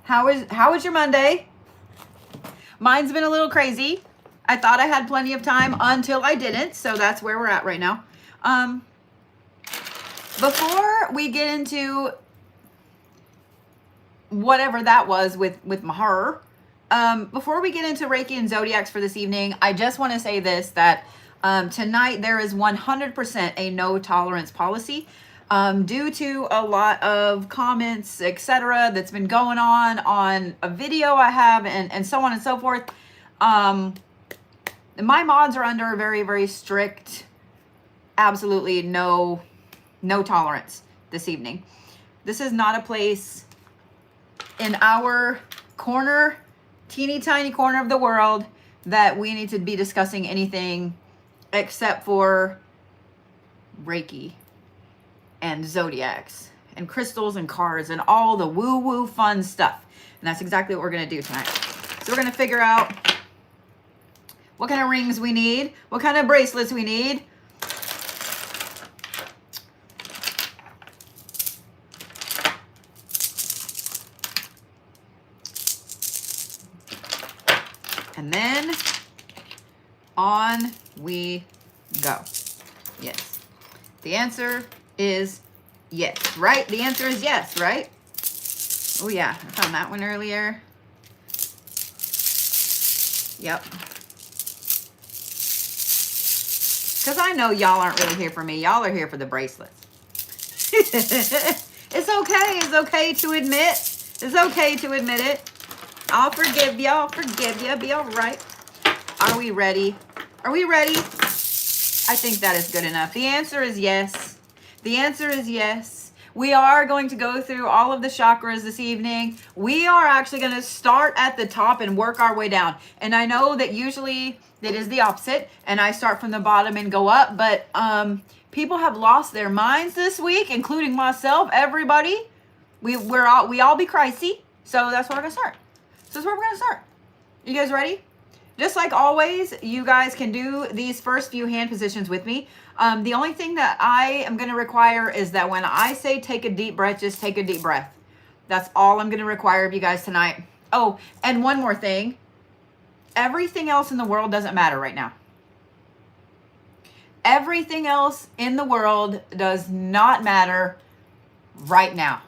How was your Monday? Mine's been a little crazy. I thought I had plenty of time until I didn't, so that's where we're at right now. Before we get into whatever that was with her, before we get into Reiki and Zodiacs for this evening, I just want to say this, that tonight there is 100% a no tolerance policy. Due to a lot of comments, etc., that's been going on a video I have, and so on and so forth. My mods are under a very, very strict, absolutely no tolerance this evening. This is not a place in our corner, teeny tiny corner of the world, that we need to be discussing anything except for Reiki and Zodiacs and crystals and cards and all the woo-woo fun stuff. And that's exactly what we're going to do tonight. So we're going to figure out what kind of rings we need, what kind of bracelets we need. And then on we go. Yes. The answer is yes, right? The answer is yes, right? Oh yeah, I found that one earlier. Yep. Because I know y'all aren't really here for me. Y'all are here for the bracelets. It's okay. It's okay to admit. It's okay to admit it. I'll forgive you. I'll forgive you. Be all right. Are we ready? Are we ready? I think that is good enough. The answer is yes. The answer is yes. We are going to go through all of the chakras this evening. We are actually going to start at the top and work our way down. And I know that usually it is the opposite, and I start from the bottom and go up, but people have lost their minds this week, including myself, everybody. We all be crazy. So that's where we're going to start. So that's where we're going to start. You guys ready? Just like always, you guys can do these first few hand positions with me. The only thing that I am going to require is that when I say take a deep breath, just take a deep breath. That's all I'm going to require of you guys tonight. Oh, and one more thing. Everything else in the world doesn't matter right now. Everything else in the world does not matter right now.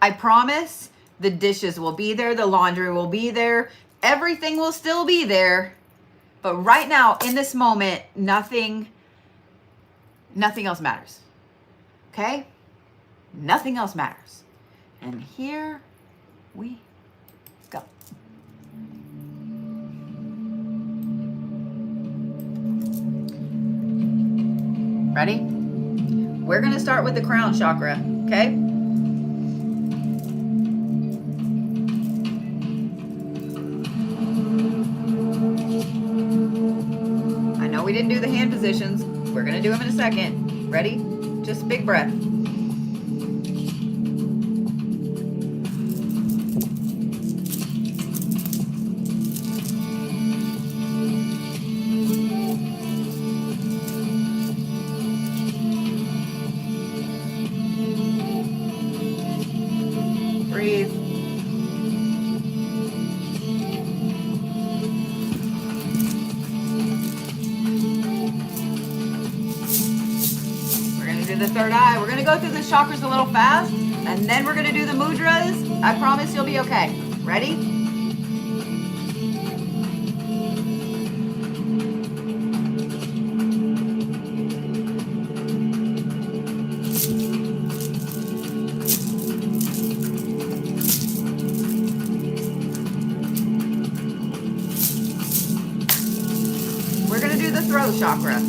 I promise the dishes will be there. The laundry will be there. Everything will still be there. But right now, in this moment, nothing else matters. Okay? Nothing else matters. And here we go. Ready? We're going to start with the crown chakra, okay? I know we didn't do the hand positions. We're going to do them in a second. Ready? Just big breath. Third eye. We're going to go through the chakras a little fast, and then we're going to do the mudras. I promise you'll be okay. Ready? We're going to do the throat chakra.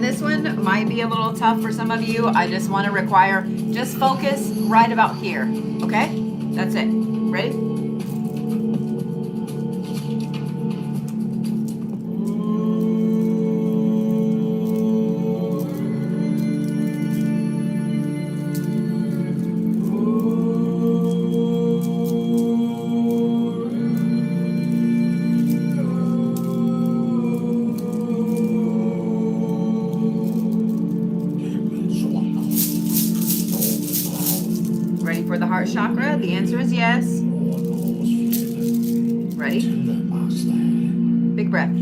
This one might be a little tough for some of you. I just want to require, just focus right about here. Okay? That's it. Ready? chakra? The answer is yes. Ready? Big breath.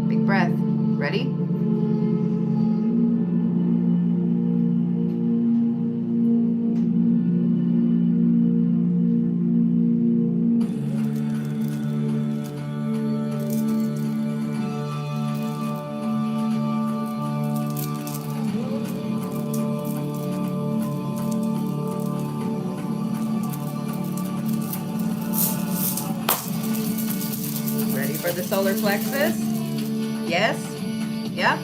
Big breath. Ready? For the solar plexus? Yes? Yeah?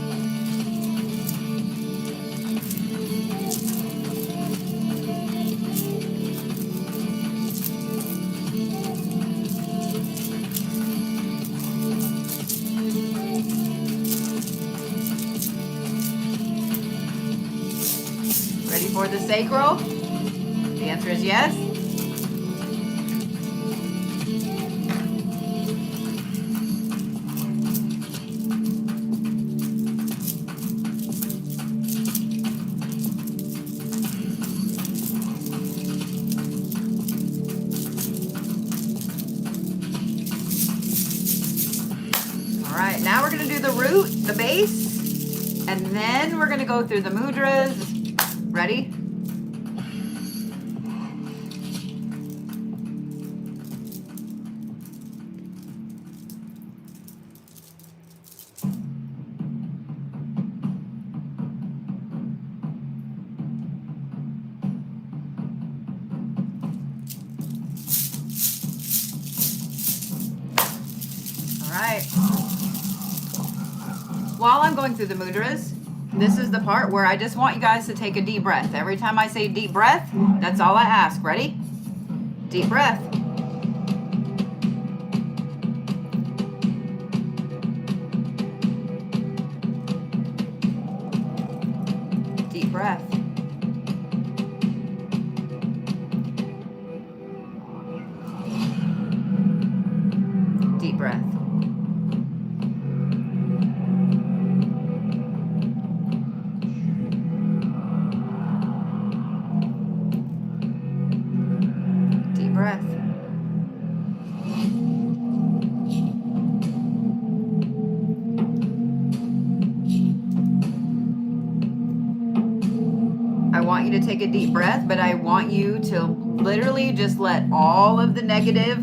Ready for the sacral? The answer is yes. Now we're going to do the root, the base, and then we're going to go through the mudras. Ready? All right. While I'm going through the mudras, this is the part where I just want you guys to take a deep breath. Every time I say deep breath, that's all I ask. Ready? Deep breath. Deep breath. Deep breath. Breath. I want you to take a deep breath, but I want you to literally just let all of the negative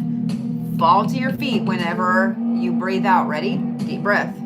fall to your feet whenever you breathe out. Ready? Deep breath.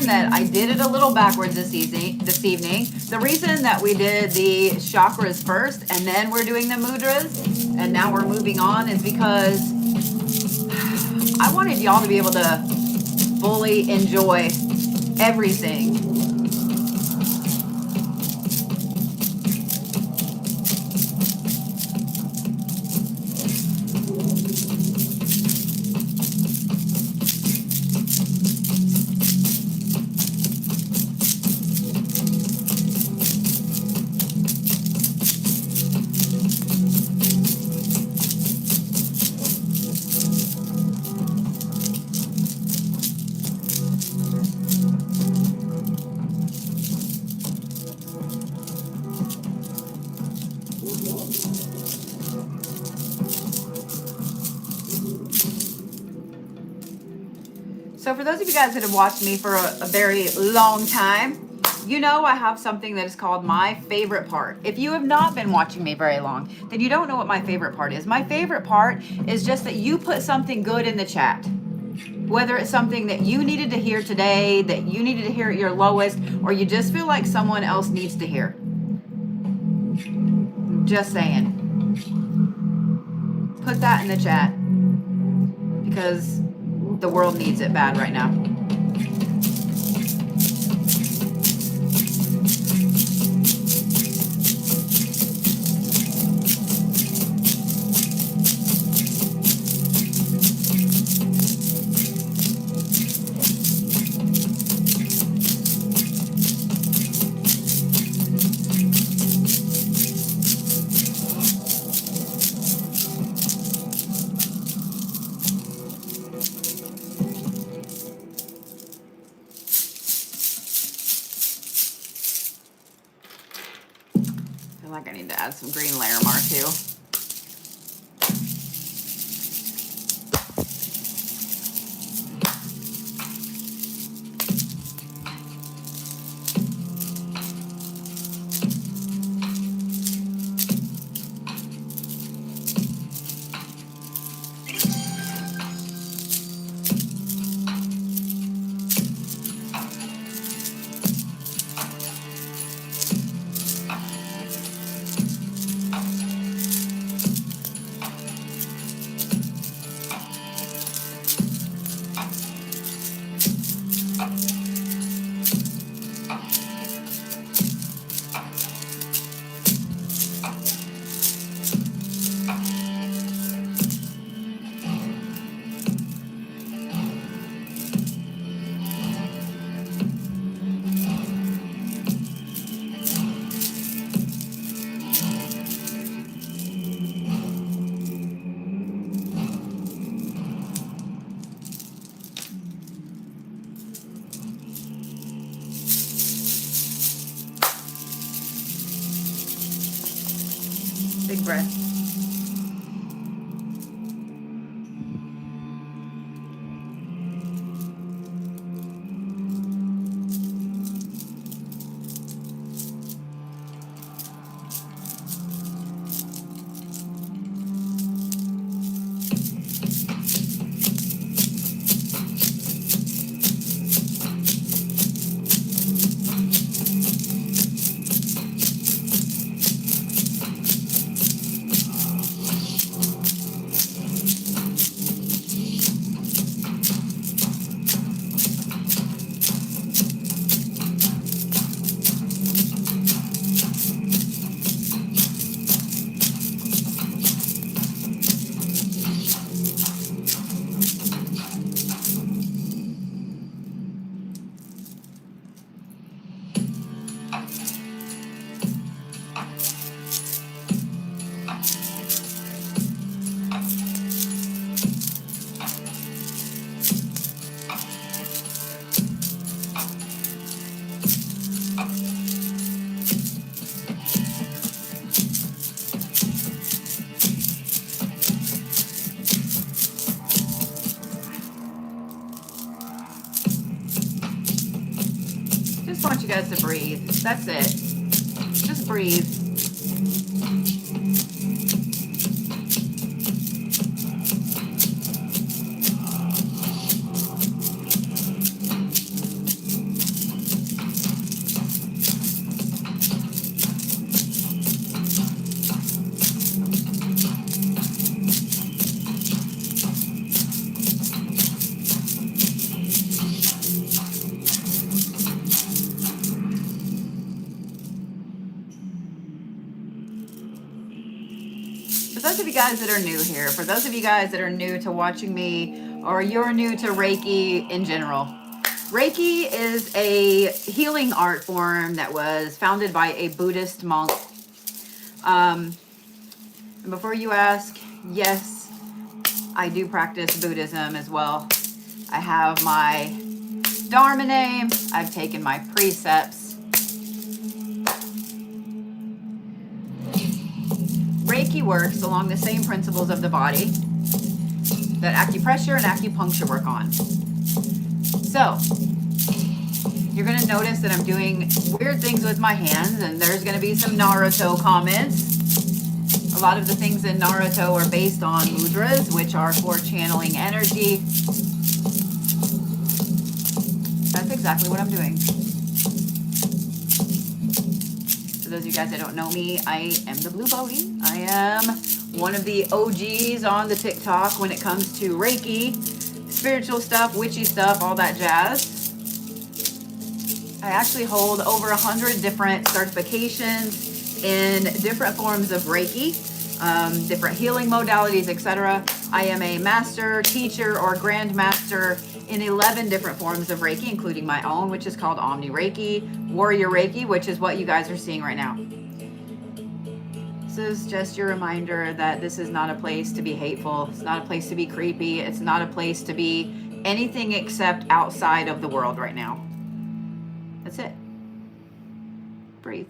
That I did it a little backwards this evening. The reason that we did the chakras first and then we're doing the mudras and now we're moving on is because I wanted y'all to be able to fully enjoy everything. So for those of you guys that have watched me for a very long time, you know I have something that is called my favorite part. If you have not been watching me very long, then you don't know what my favorite part is. My favorite part is just that you put something good in the chat. Whether it's something that you needed to hear today, that you needed to hear at your lowest, or you just feel like someone else needs to hear. Just saying. Put that in the chat because the world needs it bad right now. like I need to add some green layer mark too. Big breath. Just want you guys to breathe. That's it. Just breathe. For those of you guys that are new here, for those of you guys that are new to watching me, or you're new to Reiki in general, Reiki is a healing art form that was founded by a Buddhist monk. And before you ask, yes, I do practice Buddhism as well. I have my Dharma name. I've taken my precepts. Reiki works along the same principles of the body that acupressure and acupuncture work on. So, you're going to notice that I'm doing weird things with my hands, and there's going to be some Naruto comments. A lot of the things in Naruto are based on mudras, which are for channeling energy. That's exactly what I'm doing. For those of you guys that don't know me, I am the Blue Bodhi. I am one of the OGs on the TikTok when it comes to Reiki, spiritual stuff, witchy stuff, all that jazz. I actually hold over 100 different certifications in different forms of Reiki, different healing modalities, etc. I am a master, teacher, or grand master in 11 different forms of Reiki, including my own, which is called Omni Reiki, Warrior Reiki, which is what you guys are seeing right now. This is just your reminder that this is not a place to be hateful. It's not a place to be creepy. It's not a place to be anything except outside of the world right now. That's it. Breathe.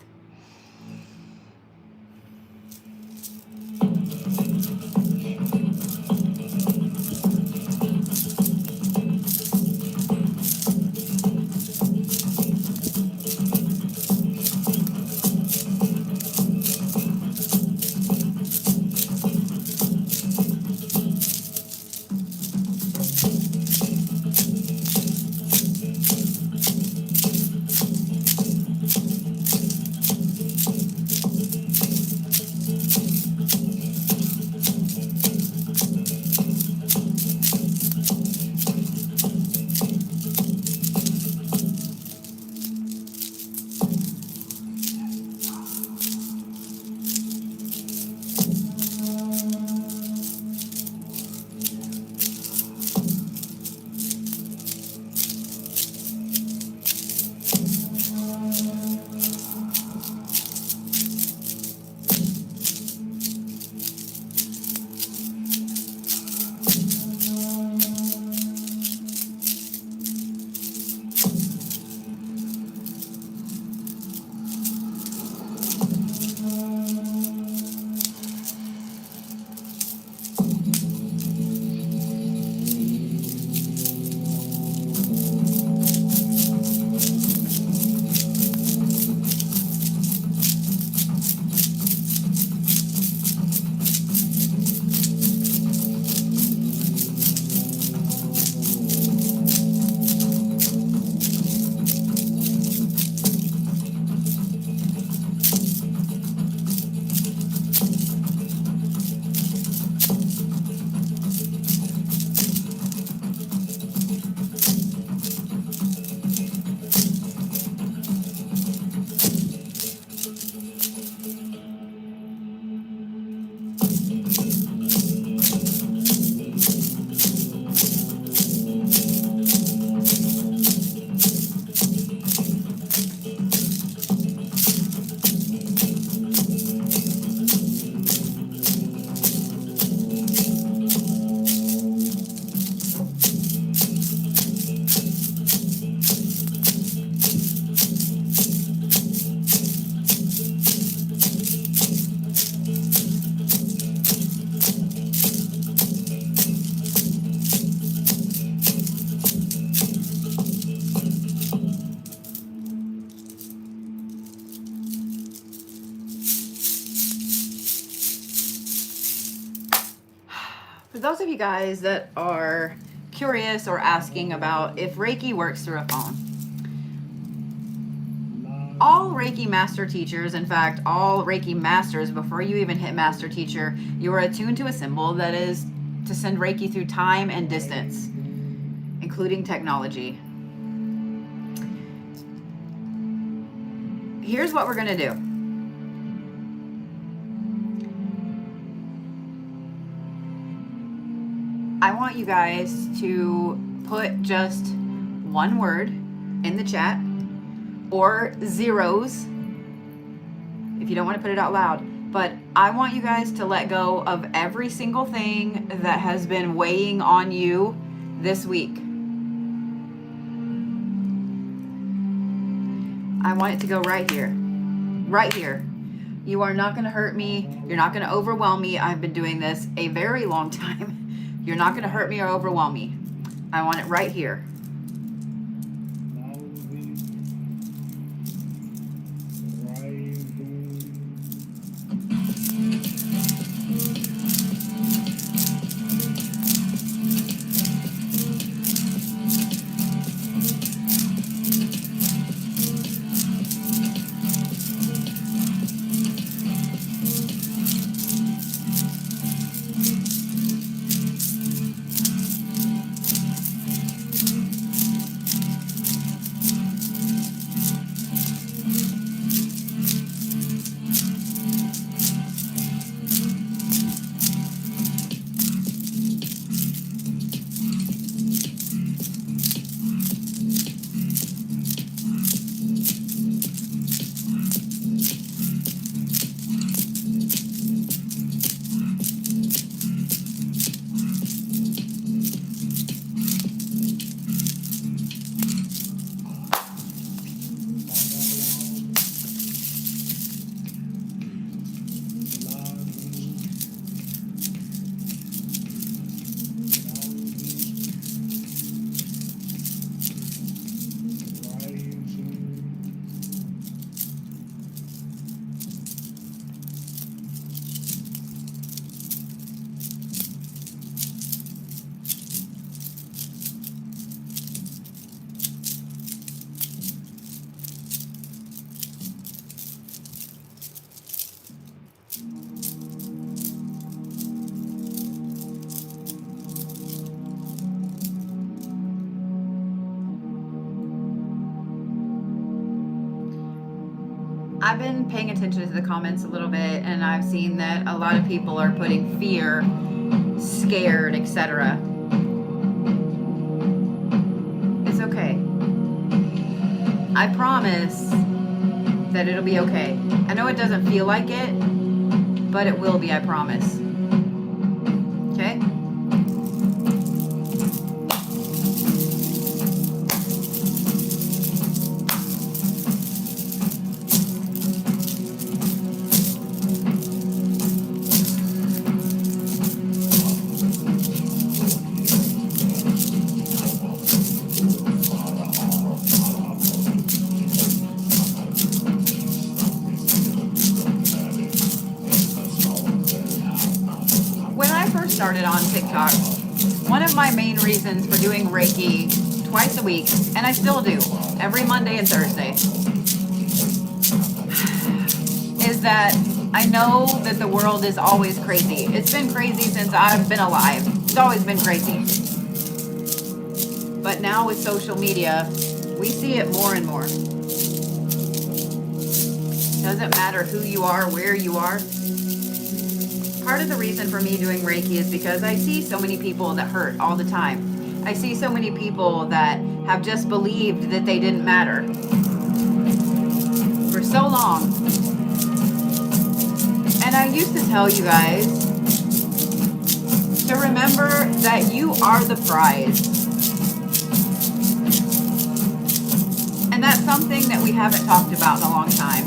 those of you guys that are curious or asking about if Reiki works through a phone, all Reiki master teachers, in fact, all Reiki masters, before you even hit master teacher, you are attuned to a symbol that is to send Reiki through time and distance, including technology. Here's what we're going to do. I want you guys to put just one word in the chat, or zeros if you don't want to put it out loud. But I want you guys to let go of every single thing that has been weighing on you this week. I want it to go right here. Right here. You are not going to hurt me. You're not going to overwhelm me. I've been doing this a very long time. You're not going to hurt me or overwhelm me. I want it right here. I've been paying attention to the comments a little bit, and I've seen that a lot of people are putting fear, scared, etc. It's okay. I promise that it'll be okay. I know it doesn't feel like it, but it will be, I promise. Okay? Started on TikTok, one of my main reasons for doing Reiki twice a week, and I still do, every Monday and Thursday, is that I know that the world is always crazy. It's been crazy since I've been alive. It's always been crazy. But now with social media, we see it more and more. Doesn't matter who you are, where you are. Part of the reason for me doing Reiki is because I see so many people that hurt all the time. I see so many people that have just believed that they didn't matter for so long. And I used to tell you guys to remember that you are the prize. And that's something that we haven't talked about in a long time.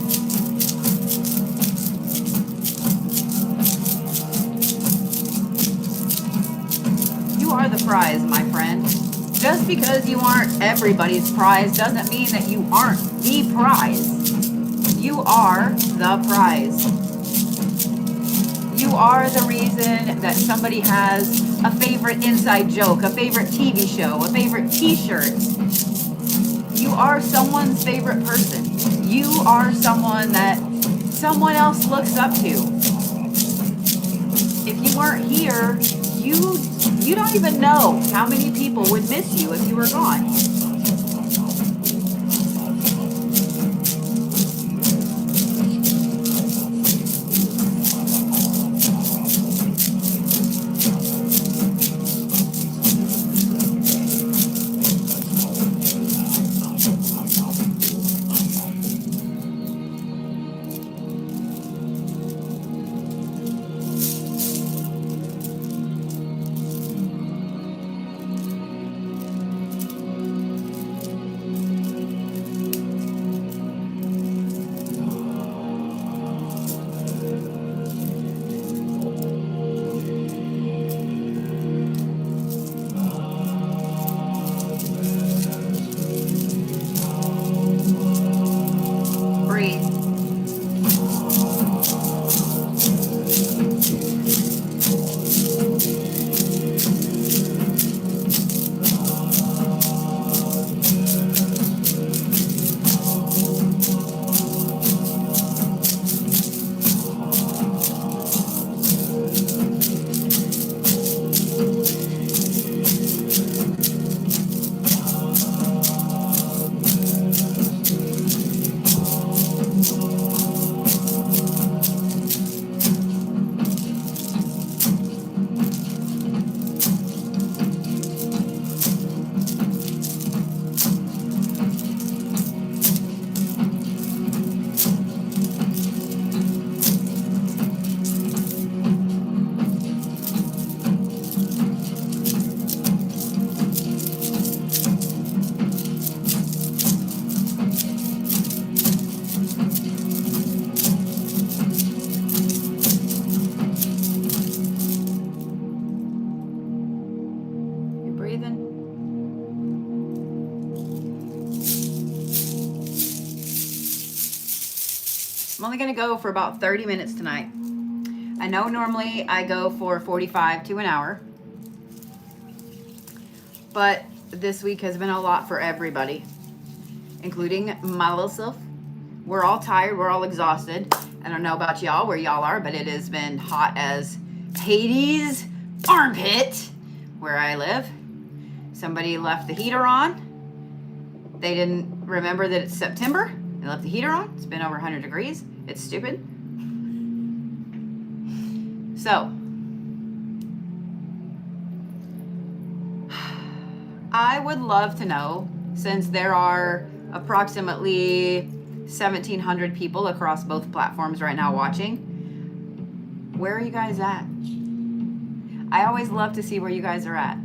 You are the prize, my friend. Just because you aren't everybody's prize doesn't mean that you aren't the prize. You are the prize. You are the reason that somebody has a favorite inside joke, a favorite TV show, a favorite t-shirt. You are someone's favorite person. You are someone that someone else looks up to. If you weren't here, you don't even know how many people would miss you if you were gone. I'm only going to go for about 30 minutes tonight. I know normally I go for 45 to an hour, but this week has been a lot for everybody, including my little self. We're all tired. We're all exhausted. I don't know about y'all, where y'all are, but it has been hot as Hades' armpit where I live. Somebody left the heater on. They didn't remember that it's September. They left the heater on. It's been over 100 degrees. It's stupid. So, I would love to know, since there are approximately 1,700 people across both platforms right now watching, where are you guys at? I always love to see where you guys are at.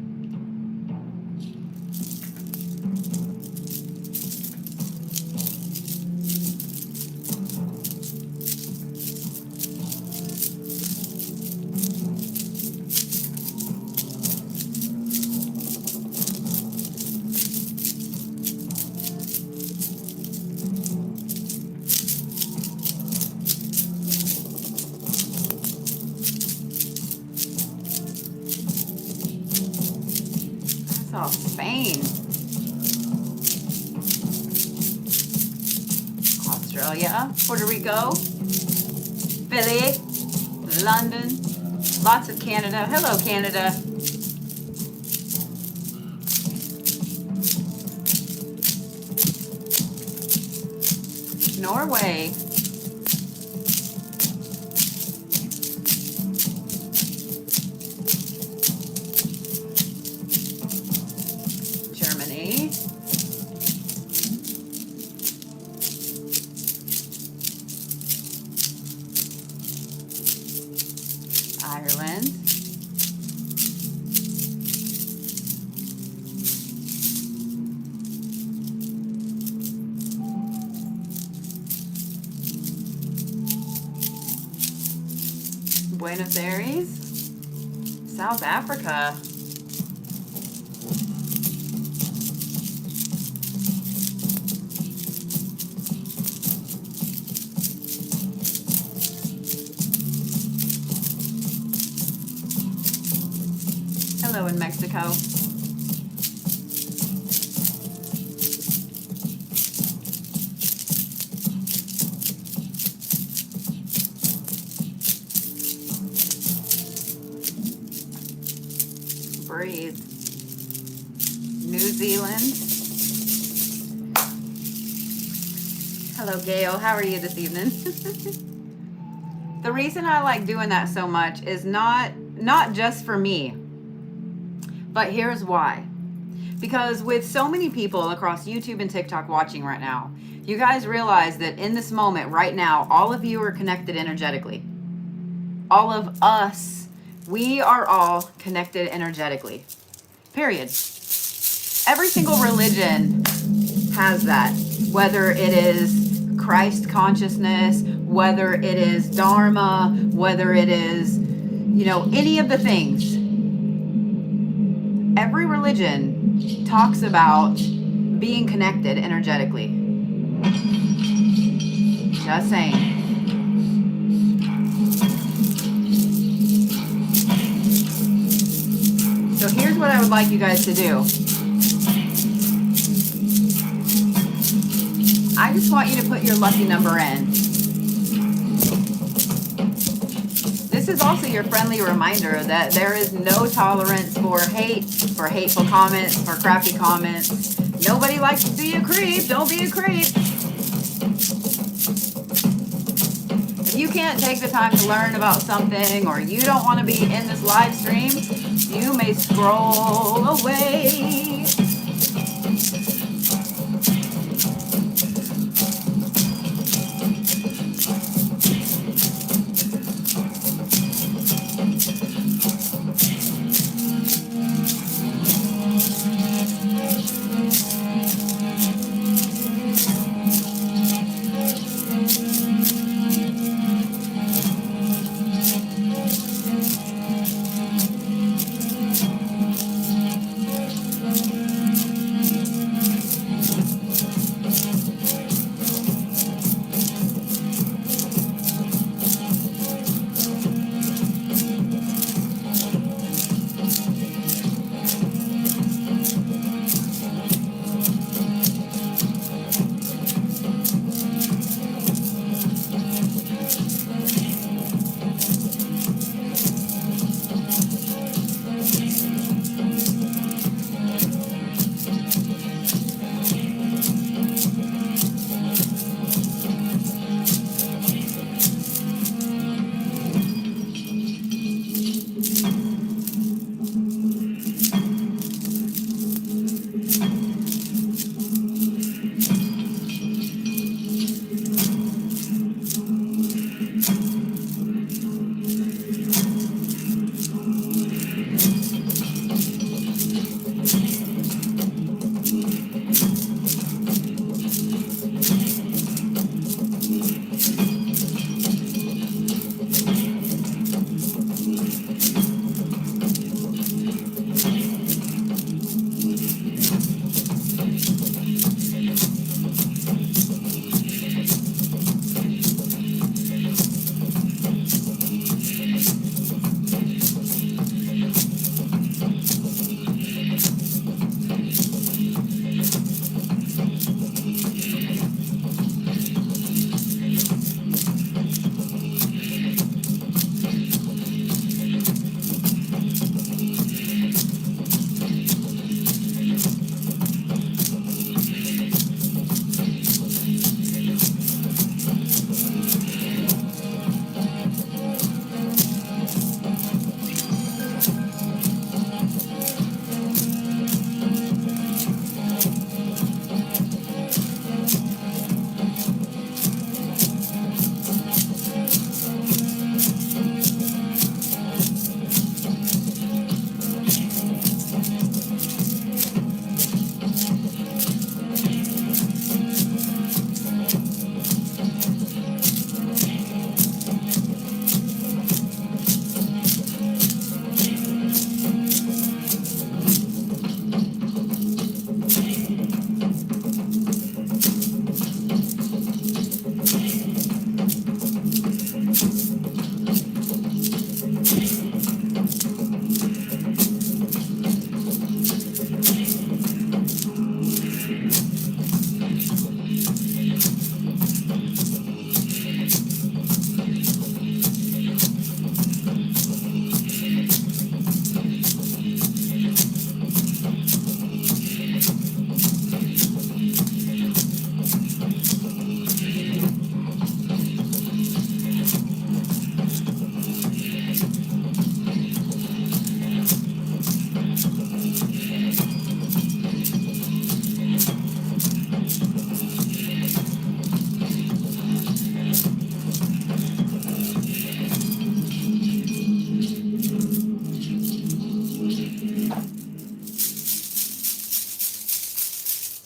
Spain, Australia, Puerto Rico, Philly, London, lots of Canada. Hello, Canada. Norway. Germany. Ireland. Buenos Aires. South Africa. in Mexico. Breathe. New Zealand. Hello, Gail. How are you this evening? The reason I like doing that so much is not just for me, but here's why. Because with so many people across YouTube and TikTok watching right now, you guys realize that in this moment right now, all of you are connected energetically. All of us, we are all connected energetically. Period. Every single religion has that, whether it is Christ consciousness, whether it is Dharma, whether it is, you know, any of the things. Every religion talks about being connected energetically. Just saying. So here's what I would like you guys to do. I just want you to put your lucky number in. This is also your friendly reminder that there is no tolerance for hate, for hateful comments, for crappy comments. Nobody likes to see a creep. Don't be a creep. If you can't take the time to learn about something, or you don't want to be in this live stream, you may scroll away.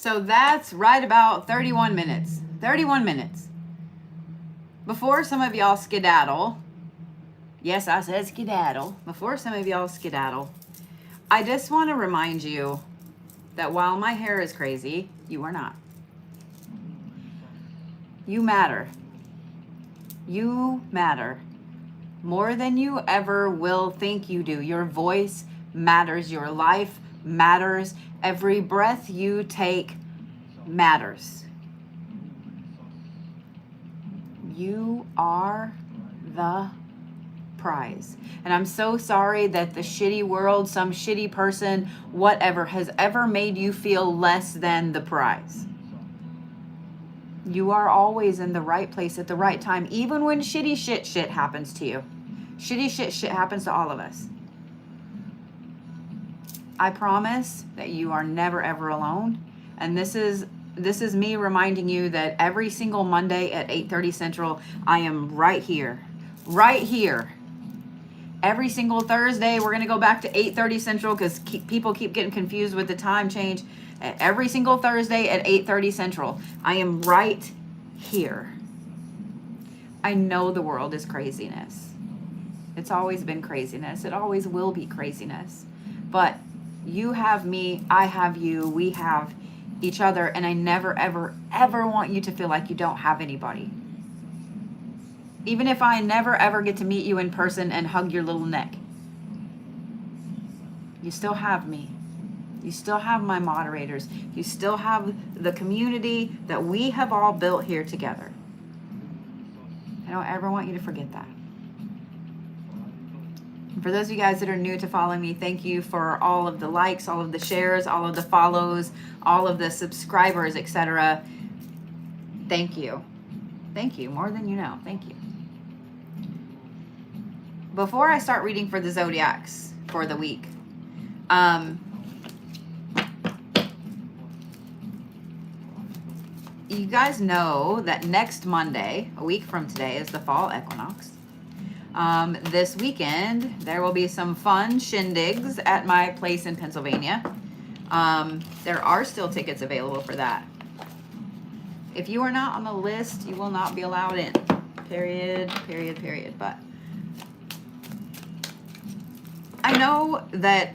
So that's right about 31 minutes. 31 minutes. Before some of y'all skedaddle, yes, I said skedaddle. Before some of y'all skedaddle, I just want to remind you that while my hair is crazy, you are not. You matter. You matter more than you ever will think you do. Your voice matters. Your life matters. Every breath you take matters. You are the prize. And I'm so sorry that the shitty world, some shitty person, whatever, has ever made you feel less than the prize. You are always in the right place at the right time, even when shitty shit happens to you. Shitty shit happens to all of us. I promise that you are never ever alone. And this is me reminding you that every single Monday at 8:30 Central, I am right here. Right here. Every single Thursday, we're going to go back to 8:30 Central because people keep getting confused with the time change. Every single Thursday at 8:30 Central, I am right here. I know the world is craziness. It's always been craziness. It always will be craziness. But you have me, I have you, we have each other, and I never, ever, ever want you to feel like you don't have anybody. Even if I never, ever get to meet you in person and hug your little neck, you still have me. You still have my moderators. You still have the community that we have all built here together. I don't ever want you to forget that. And for those of you guys that are new to following me, thank you for all of the likes, all of the shares, all of the follows, all of the subscribers, etc. Thank you. Thank you. More than you know. Thank you. Before I start reading for the Zodiacs for the week, you guys know that next Monday, a week from today, is the fall equinox. This weekend, there will be some fun shindigs at my place in Pennsylvania. There are still tickets available for that. If you are not on the list, you will not be allowed in. Period. But I know that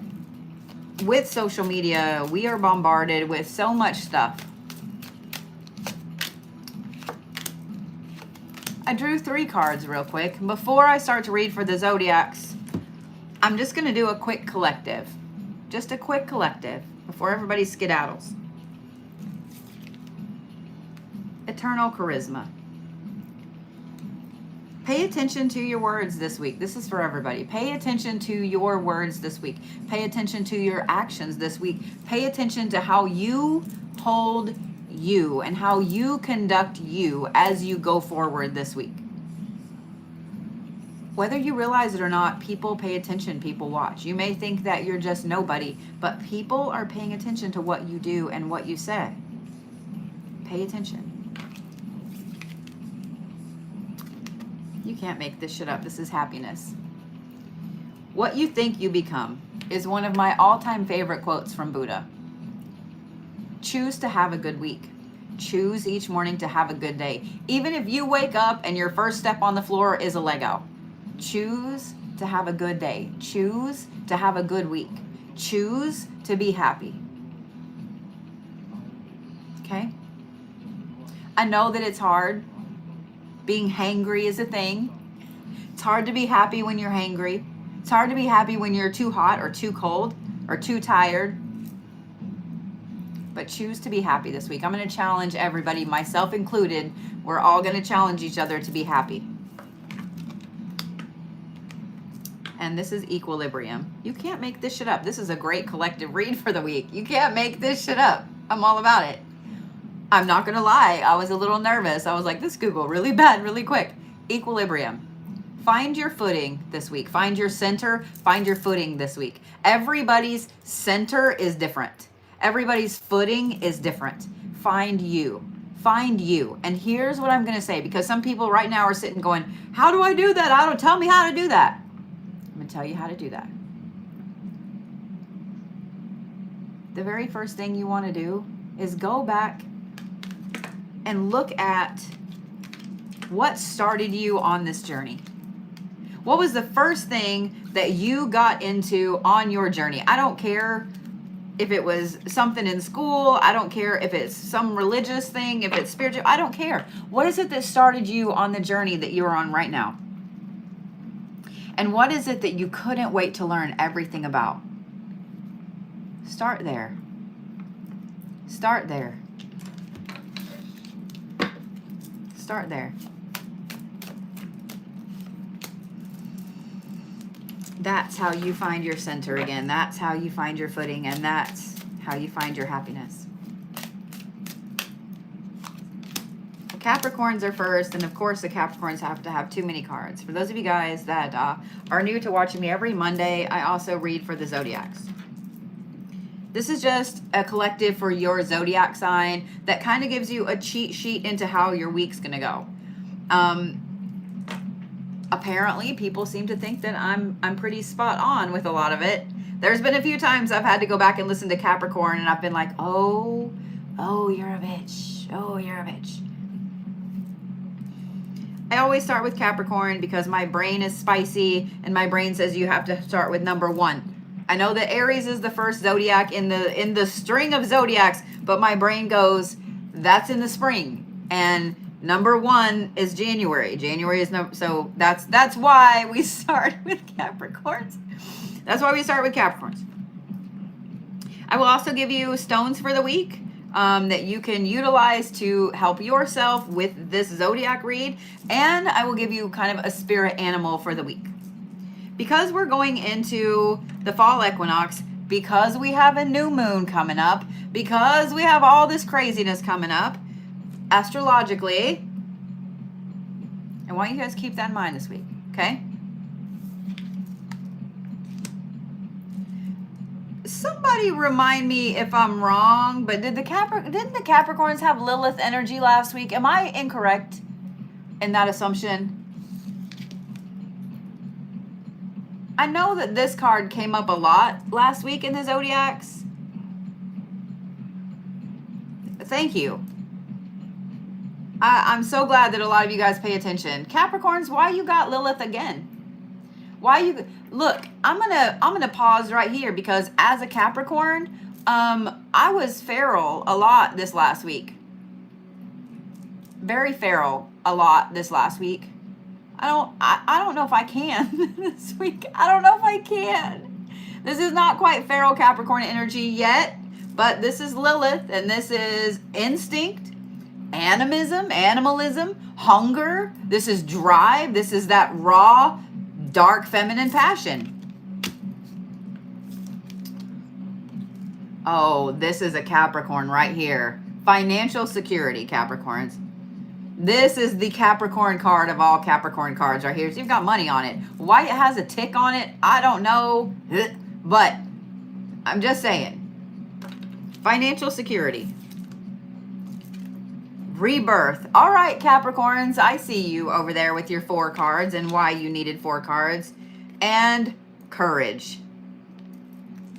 with social media, we are bombarded with so much stuff. I drew 3 cards real quick. Before I start to read for the Zodiacs, I'm just going to do a quick collective. Just a quick collective before everybody skedaddles. Eternal charisma. Pay attention to your words this week. This is for everybody. Pay attention to your words this week. Pay attention to your actions this week. Pay attention to how you hold you and how you conduct you as you go forward this week. Whether you realize it or not, people pay attention, people watch. You may think that you're just nobody, but people are paying attention to what you do and what you say. Pay attention. You can't make this shit up. This is happiness. What you think you become is one of my all-time favorite quotes from Buddha. Choose to have a good week. Choose each morning to have a good day. Even if you wake up and your first step on the floor is a Lego. Choose to have a good day. Choose to have a good week. Choose to be happy. Okay? I know that it's hard. Being hangry is a thing. It's hard to be happy when you're hangry. It's hard to be happy when you're too hot or too cold or too tired. But choose to be happy this week. I'm going to challenge everybody, myself included. We're all going to challenge each other to be happy. And this is equilibrium. You can't make this shit up. This is a great collective read for the week. You can't make this shit up. I'm all about it. I'm not going to lie. I was a little nervous. I was like, this Google really bad, really quick. Equilibrium. Find your footing this week. Find your center. Find your footing this week. Everybody's center is different. Everybody's footing is different. Find you. Find you. And here's what I'm going to say, because some people right now are sitting going, how do I do that? Tell me how to do that. I'm going to tell you how to do that. The very first thing you want to do is go back and look at what started you on this journey. What was the first thing that you got into on your journey? I don't care if it was something in school. I don't care if it's some religious thing, if it's spiritual. I don't care. What is it that started you on the journey that you're on right now? And what is it that you couldn't wait to learn everything about? Start there. Start there. Start there. That's how you find your center again. That's how you find your footing, and that's how you find your happiness. Capricorns are first, and of course the Capricorns have to have too many cards. For those of you guys that are new to watching me every Monday, I also read for the Zodiacs. This is just a collective for your Zodiac sign that kind of gives you a cheat sheet into how your week's going to go. Apparently, people seem to think that I'm pretty spot on with a lot of it. There's been a few times I've had to go back and listen to Capricorn, and I've been like, oh, you're a bitch. Oh, you're a bitch. I always start with Capricorn because my brain is spicy, and my brain says you have to start with number 1. I know that Aries is the first zodiac in the string of zodiacs, but my brain goes, that's in the spring, and number 1 is January. January is so that's why we start with Capricorns. That's why we start with Capricorns. I will also give you stones for the week that you can utilize to help yourself with this zodiac read, and I will give you kind of a spirit animal for the week. Because we're going into the fall equinox, because we have a new moon coming up, because we have all this craziness coming up, astrologically, I want you guys to keep that in mind this week, okay? Somebody remind me if I'm wrong, but didn't the Capricorns have Lilith energy last week? Am I incorrect in that assumption? I know that this card came up a lot last week in the Zodiacs. Thank you. I'm so glad that a lot of you guys pay attention. Capricorns, why you got Lilith again? Why you look? I'm gonna pause right here because as a Capricorn, I was feral a lot this last week. Very feral a lot this last week. I don't know if I can this week. I don't know if I can. This is not quite feral Capricorn energy yet, but this is Lilith, and this is instinct, animalism, hunger. This is drive. This is that raw, dark feminine passion. Oh, this is a Capricorn right here. Financial security, Capricorns. This is the Capricorn card of all Capricorn cards right here. So you've got money on it. Why it has a tick on it, I don't know. But I'm just saying. Financial security. Rebirth. All right, Capricorns, I see you over there with your 4 cards and why you needed 4 cards. And courage.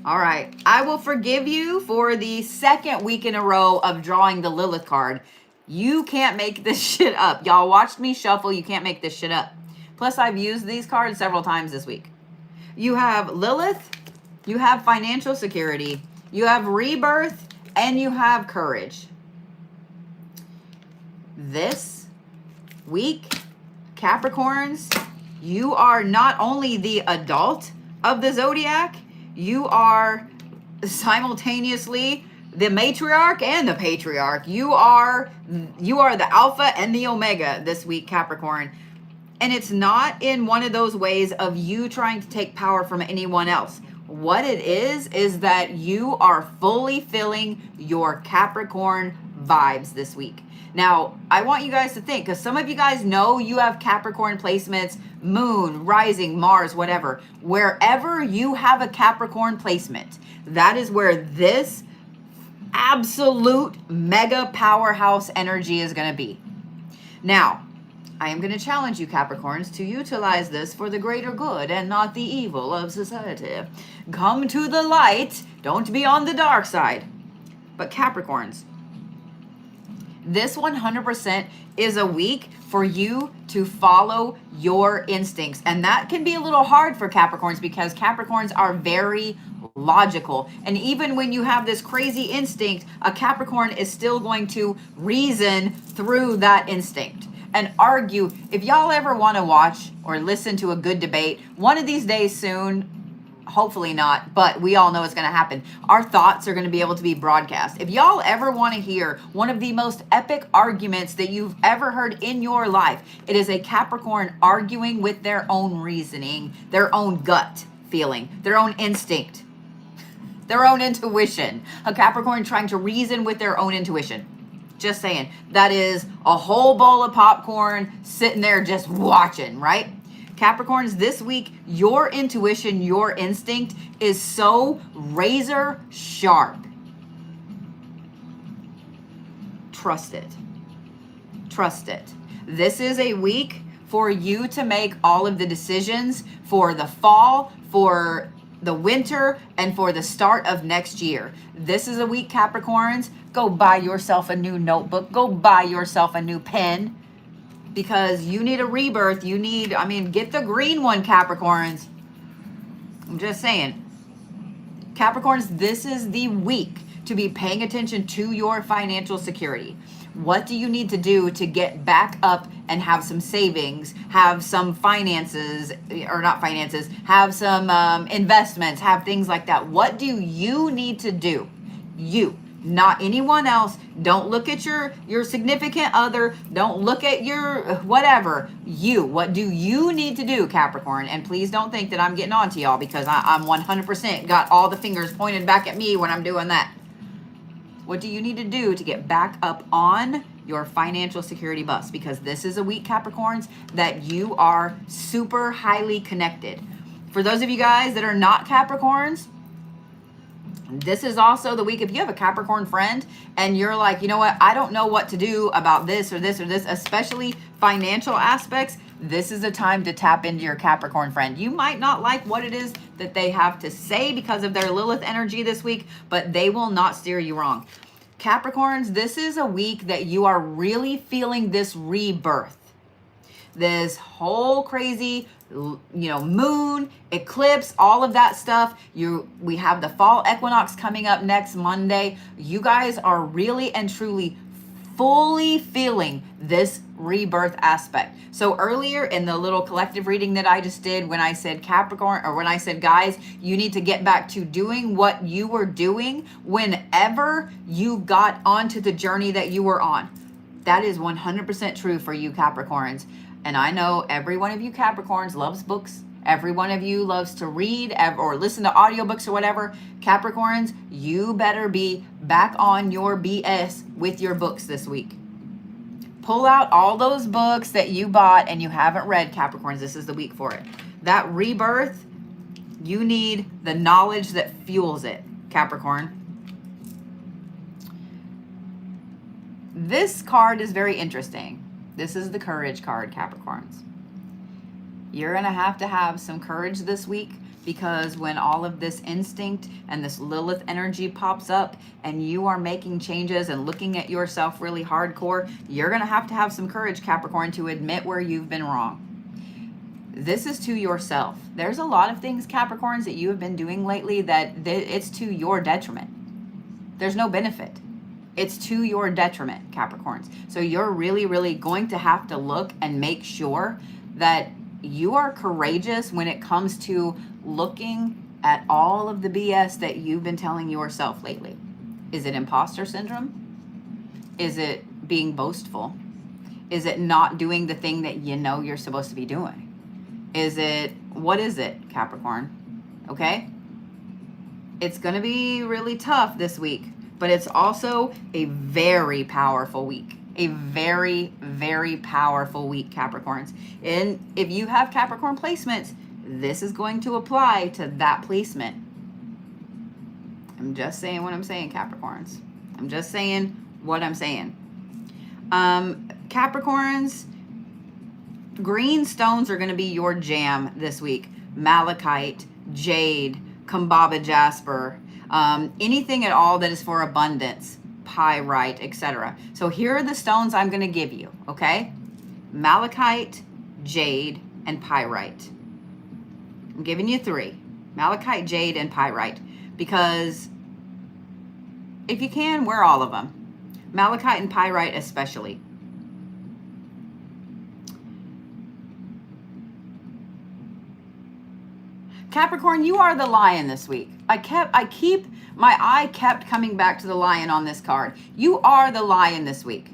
All right. I will forgive you for the second week in a row of drawing the Lilith card. You can't make this shit up. Y'all watched me shuffle. You can't make this shit up. Plus, I've used these cards several times this week. You have Lilith. You have financial security. You have rebirth. And you have courage. This week, Capricorns, you are not only the adult of the zodiac, you are simultaneously the matriarch and the patriarch. You are the alpha and the omega this week, Capricorn. And it's not in one of those ways of you trying to take power from anyone else. What it is that you are fully filling your Capricorn vibes this week. Now, I want you guys to think, because some of you guys know you have Capricorn placements, moon, rising, Mars, whatever. Wherever you have a Capricorn placement, that is where this absolute mega powerhouse energy is going to be. Now, I am going to challenge you, Capricorns, to utilize this for the greater good and not the evil of society. Come to the light. Don't be on the dark side. But Capricorns, this 100% is a week for you to follow your instincts. And that can be a little hard for Capricorns because Capricorns are very logical. And even when you have this crazy instinct, a Capricorn is still going to reason through that instinct and argue. If y'all ever want to watch or listen to a good debate, one of these days soon, hopefully not, but we all know it's going to happen, our thoughts are going to be able to be broadcast. If y'all ever want to hear one of the most epic arguments that you've ever heard in your life, it is a Capricorn arguing with their own reasoning, their own gut feeling, their own instinct, their own intuition. A Capricorn trying to reason with their own intuition. Just saying. That is a whole bowl of popcorn sitting there just watching, right? Capricorns, this week, your intuition, your instinct is so razor sharp. Trust it. Trust it. This is a week for you to make all of the decisions for the fall, for the winter, and for the start of next year. This is a week, Capricorns, go buy yourself a new notebook. Go buy yourself a new pen. Because you need a rebirth. You need, get the green one, Capricorns. I'm just saying. Capricorns, this is the week to be paying attention to your financial security. What do you need to do to get back up and have some savings, have some finances, or not finances, have some investments, have things like that? What do you need to do? You. Not anyone else. Don't look at your significant other. Don't look at your whatever. You. What do you need to do, Capricorn? And please don't think that I'm getting on to y'all because I'm 100% got all the fingers pointed back at me when I'm doing that. What do you need to do to get back up on your financial security bus? Because this is a week, Capricorns, that you are super highly connected. For those of you guys that are not Capricorns, this is also the week if you have a Capricorn friend and you're like, you know what, I don't know what to do about this or this or this, especially financial aspects. This is a time to tap into your Capricorn friend. You might not like what it is that they have to say because of their Lilith energy this week, but they will not steer you wrong. Capricorns, this is a week that you are really feeling this rebirth. This whole crazy, moon, eclipse, all of that stuff. We have the fall equinox coming up next Monday. You guys are really and truly fully feeling this rebirth aspect. So earlier in the little collective reading that I just did, when I said Capricorn, or when I said, guys, you need to get back to doing what you were doing whenever you got onto the journey that you were on. That is 100% true for you Capricorns. And I know every one of you Capricorns loves books. Every one of you loves to read or listen to audiobooks or whatever. Capricorns, you better be back on your BS with your books this week. Pull out all those books that you bought and you haven't read, Capricorns. This is the week for it. That rebirth, you need the knowledge that fuels it, Capricorn. This card is very interesting. This is the courage card, Capricorns. You're going to have some courage this week because when all of this instinct and this Lilith energy pops up and you are making changes and looking at yourself really hardcore, you're going to have some courage, Capricorn, to admit where you've been wrong. This is to yourself. There's a lot of things, Capricorns, that you have been doing lately that it's to your detriment. There's no benefit. It's to your detriment, Capricorns. So you're really, really going to have to look and make sure that you are courageous when it comes to looking at all of the BS that you've been telling yourself lately. Is it imposter syndrome? Is it being boastful? Is it not doing the thing that you know you're supposed to be doing? What is it, Capricorn? Okay? It's going to be really tough this week. But it's also a very powerful week. A very, very powerful week, Capricorns. And if you have Capricorn placements, this is going to apply to that placement. I'm just saying what I'm saying, Capricorns. I'm just saying what I'm saying. Capricorns, green stones are going to be your jam this week. Malachite, Jade, Kambaba Jasper. anything at all that is for abundance, pyrite, etc. So here are the stones I'm going to give you, okay? Malachite, jade, and pyrite. I'm giving you 3. Malachite, jade, and pyrite. Because if you can, wear all of them. Malachite and pyrite especially. Capricorn, you are the lion this week. My eye kept coming back to the lion on this card. You are the lion this week.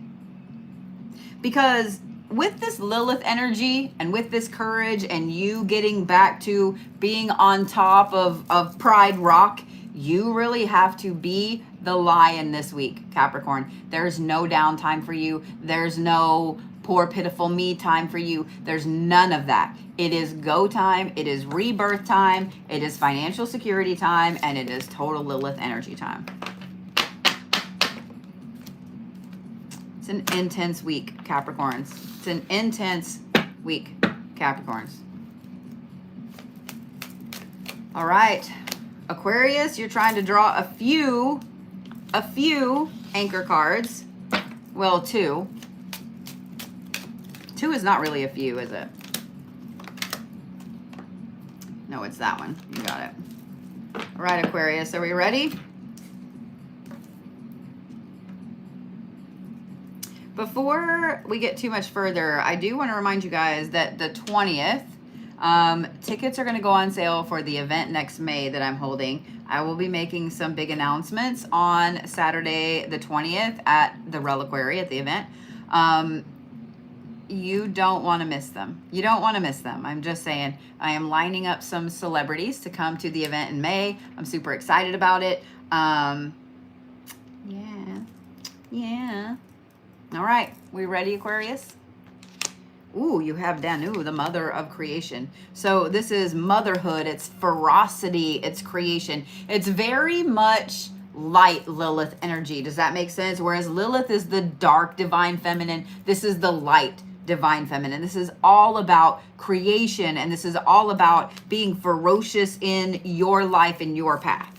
Because with this Lilith energy and with this courage and you getting back to being on top of Pride Rock, you really have to be the lion this week, Capricorn. There's no downtime for you. There's no poor pitiful me time for you. There's none of that. It is go time. It is rebirth time. It is financial security time. And it is total Lilith energy time. It's an intense week, Capricorns. It's an intense week, Capricorns. All right. Aquarius, you're trying to draw a few anchor cards. Well, 2. 2 is not really a few, is it? No, it's that one. You got it. All right, Aquarius, are we ready? Before we get too much further, I do want to remind you guys that the 20th, tickets are going to go on sale for the event next May that I'm holding. I will be making some big announcements on Saturday the 20th at the Reliquary at the event. You don't want to miss them. You don't want to miss them. I'm just saying, I am lining up some celebrities to come to the event in May. I'm super excited about it. Yeah. All right, we ready, Aquarius? Ooh, you have Danu, the mother of creation. So this is motherhood, it's ferocity, it's creation. It's very much light Lilith energy. Does that make sense? Whereas Lilith is the dark divine feminine, this is the light divine feminine. This is all about creation, and this is all about being ferocious in your life and your path.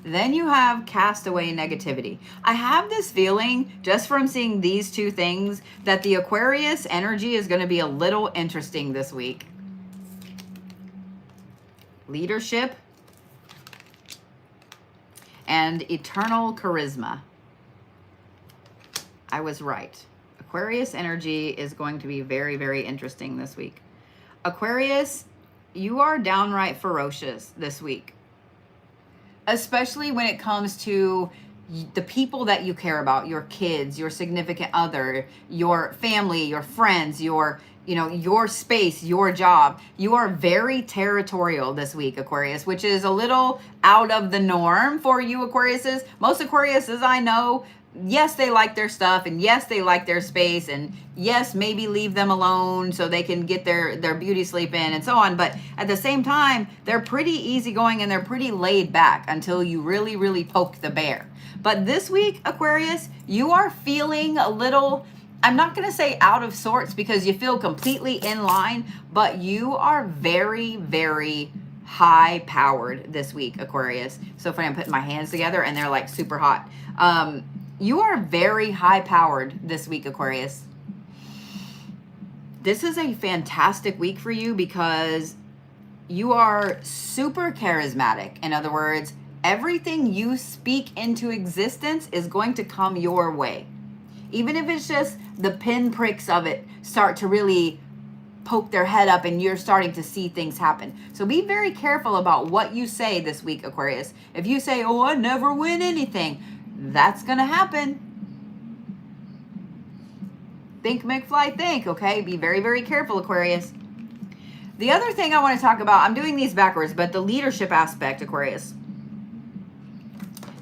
Then you have castaway negativity. I have this feeling, just from seeing these 2 things, that the Aquarius energy is going to be a little interesting this week. Leadership and eternal charisma. I was right. Aquarius energy is going to be very, very interesting this week. Aquarius, you are downright ferocious this week. Especially when it comes to the people that you care about, your kids, your significant other, your family, your friends, your space, your job. You are very territorial this week, Aquarius, which is a little out of the norm for you, Aquariuses. Most Aquariuses I know, yes, they like their stuff, and yes, they like their space, and yes, maybe leave them alone so they can get their beauty sleep in and so on. But at the same time, they're pretty easygoing and they're pretty laid back until you really, really poke the bear. But this week, Aquarius, you are feeling a little, I'm not going to say out of sorts because you feel completely in line, but you are very, very high powered this week, Aquarius. So funny, I'm putting my hands together and they're like super hot. You are very high powered this week, Aquarius. This is a fantastic week for you because you are super charismatic. In other words, everything you speak into existence is going to come your way. Even if it's just the pinpricks of it start to really poke their head up and you're starting to see things happen. So be very careful about what you say this week, Aquarius. If you say, oh, I never win anything, that's going to happen. Think, McFly, think, okay? Be very, very careful, Aquarius. The other thing I want to talk about, I'm doing these backwards, but the leadership aspect, Aquarius.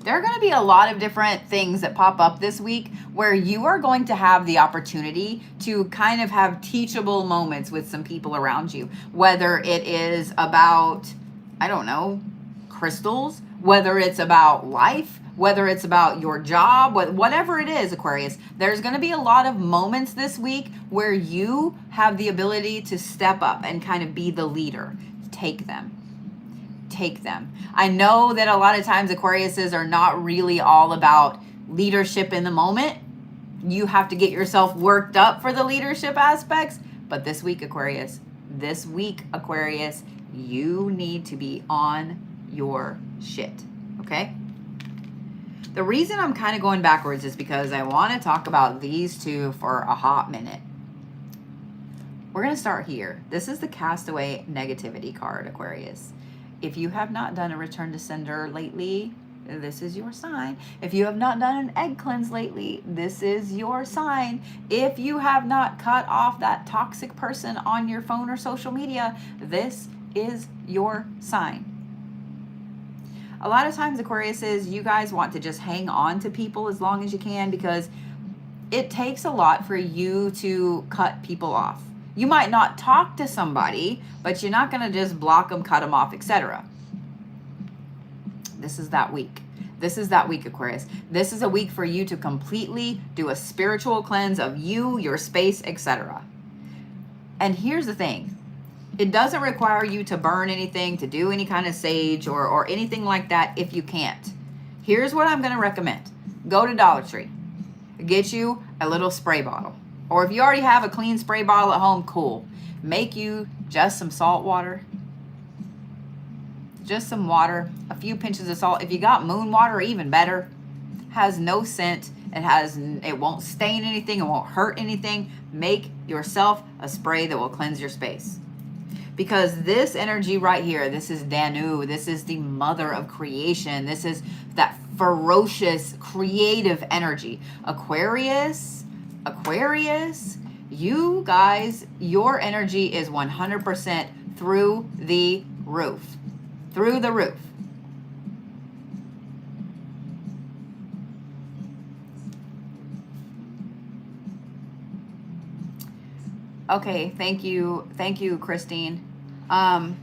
There are going to be a lot of different things that pop up this week where you are going to have the opportunity to kind of have teachable moments with some people around you. Whether it is about, I don't know, crystals, whether it's about life, whether it's about your job, whatever it is, Aquarius, there's going to be a lot of moments this week where you have the ability to step up and kind of be the leader. Take them. take them. I know that a lot of times Aquariuses are not really all about leadership in the moment. You have to get yourself worked up for the leadership aspects. But this week, Aquarius, you need to be on your shit, okay? The reason I'm kind of going backwards is because I want to talk about these two for a hot minute. We're going to start here. This is the Castaway Negativity card, Aquarius. If you have not done a return to sender lately, this is your sign. If you have not done an egg cleanse lately, this is your sign. If you have not cut off that toxic person on your phone or social media, this is your sign. A lot of times, Aquariuses, you guys want to just hang on to people as long as you can because it takes a lot for you to cut people off. You might not talk to somebody, but you're not going to just block them, cut them off, etc. This is that week. This is that week, Aquarius. This is a week for you to completely do a spiritual cleanse of you, your space, etc. And here's the thing. It doesn't require you to burn anything, to do any kind of sage or anything like that if you can't. Here's what I'm going to recommend. Go to Dollar Tree. Get you a little spray bottle. Or if you already have a clean spray bottle at home, cool. Make you just some salt water. Just some water. A few pinches of salt. If you got moon water, even better. Has no scent. It won't stain anything. It won't hurt anything. Make yourself a spray that will cleanse your space. Because this energy right here, this is Danu, this is the mother of creation. This is that ferocious, creative energy. Aquarius, you guys, your energy is 100% through the roof. Through the roof. Okay, thank you, Christine. My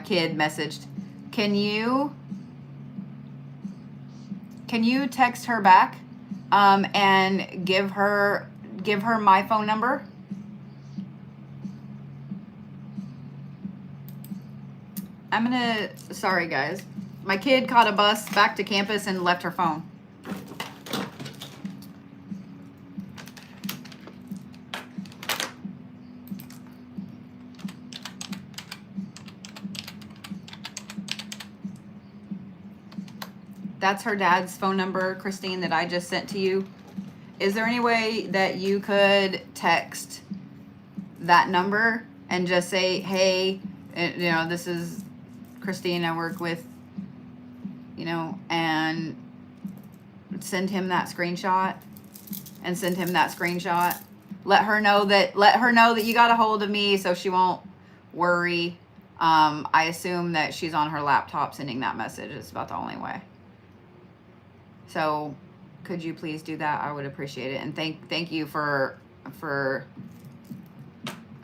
kid messaged, can you text her back and give her my phone number? Sorry guys, my kid caught a bus back to campus and left her phone. That's her dad's phone number, Christine, that I just sent to you. Is there any way that you could text that number and just say, hey, this is Christine I work with, and send him that screenshot Let her know that you got a hold of me so she won't worry. I assume that she's on her laptop sending that message. It's about the only way. So could you please do that? I would appreciate it. And thank you for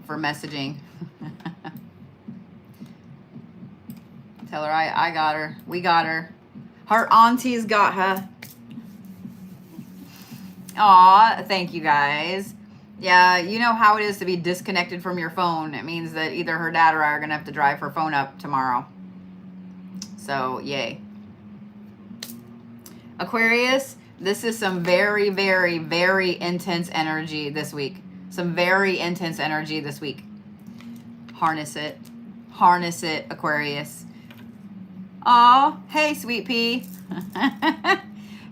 messaging. Tell her I got her. We got her. Her aunties got her. Aw, thank you guys. Yeah, you know how it is to be disconnected from your phone. It means that either her dad or I are going to have to drive her phone up tomorrow. So, yay. Aquarius, this is some very, very, very intense energy this week. Some very intense energy this week. Harness it. Harness it, Aquarius. Aw, hey, sweet pea.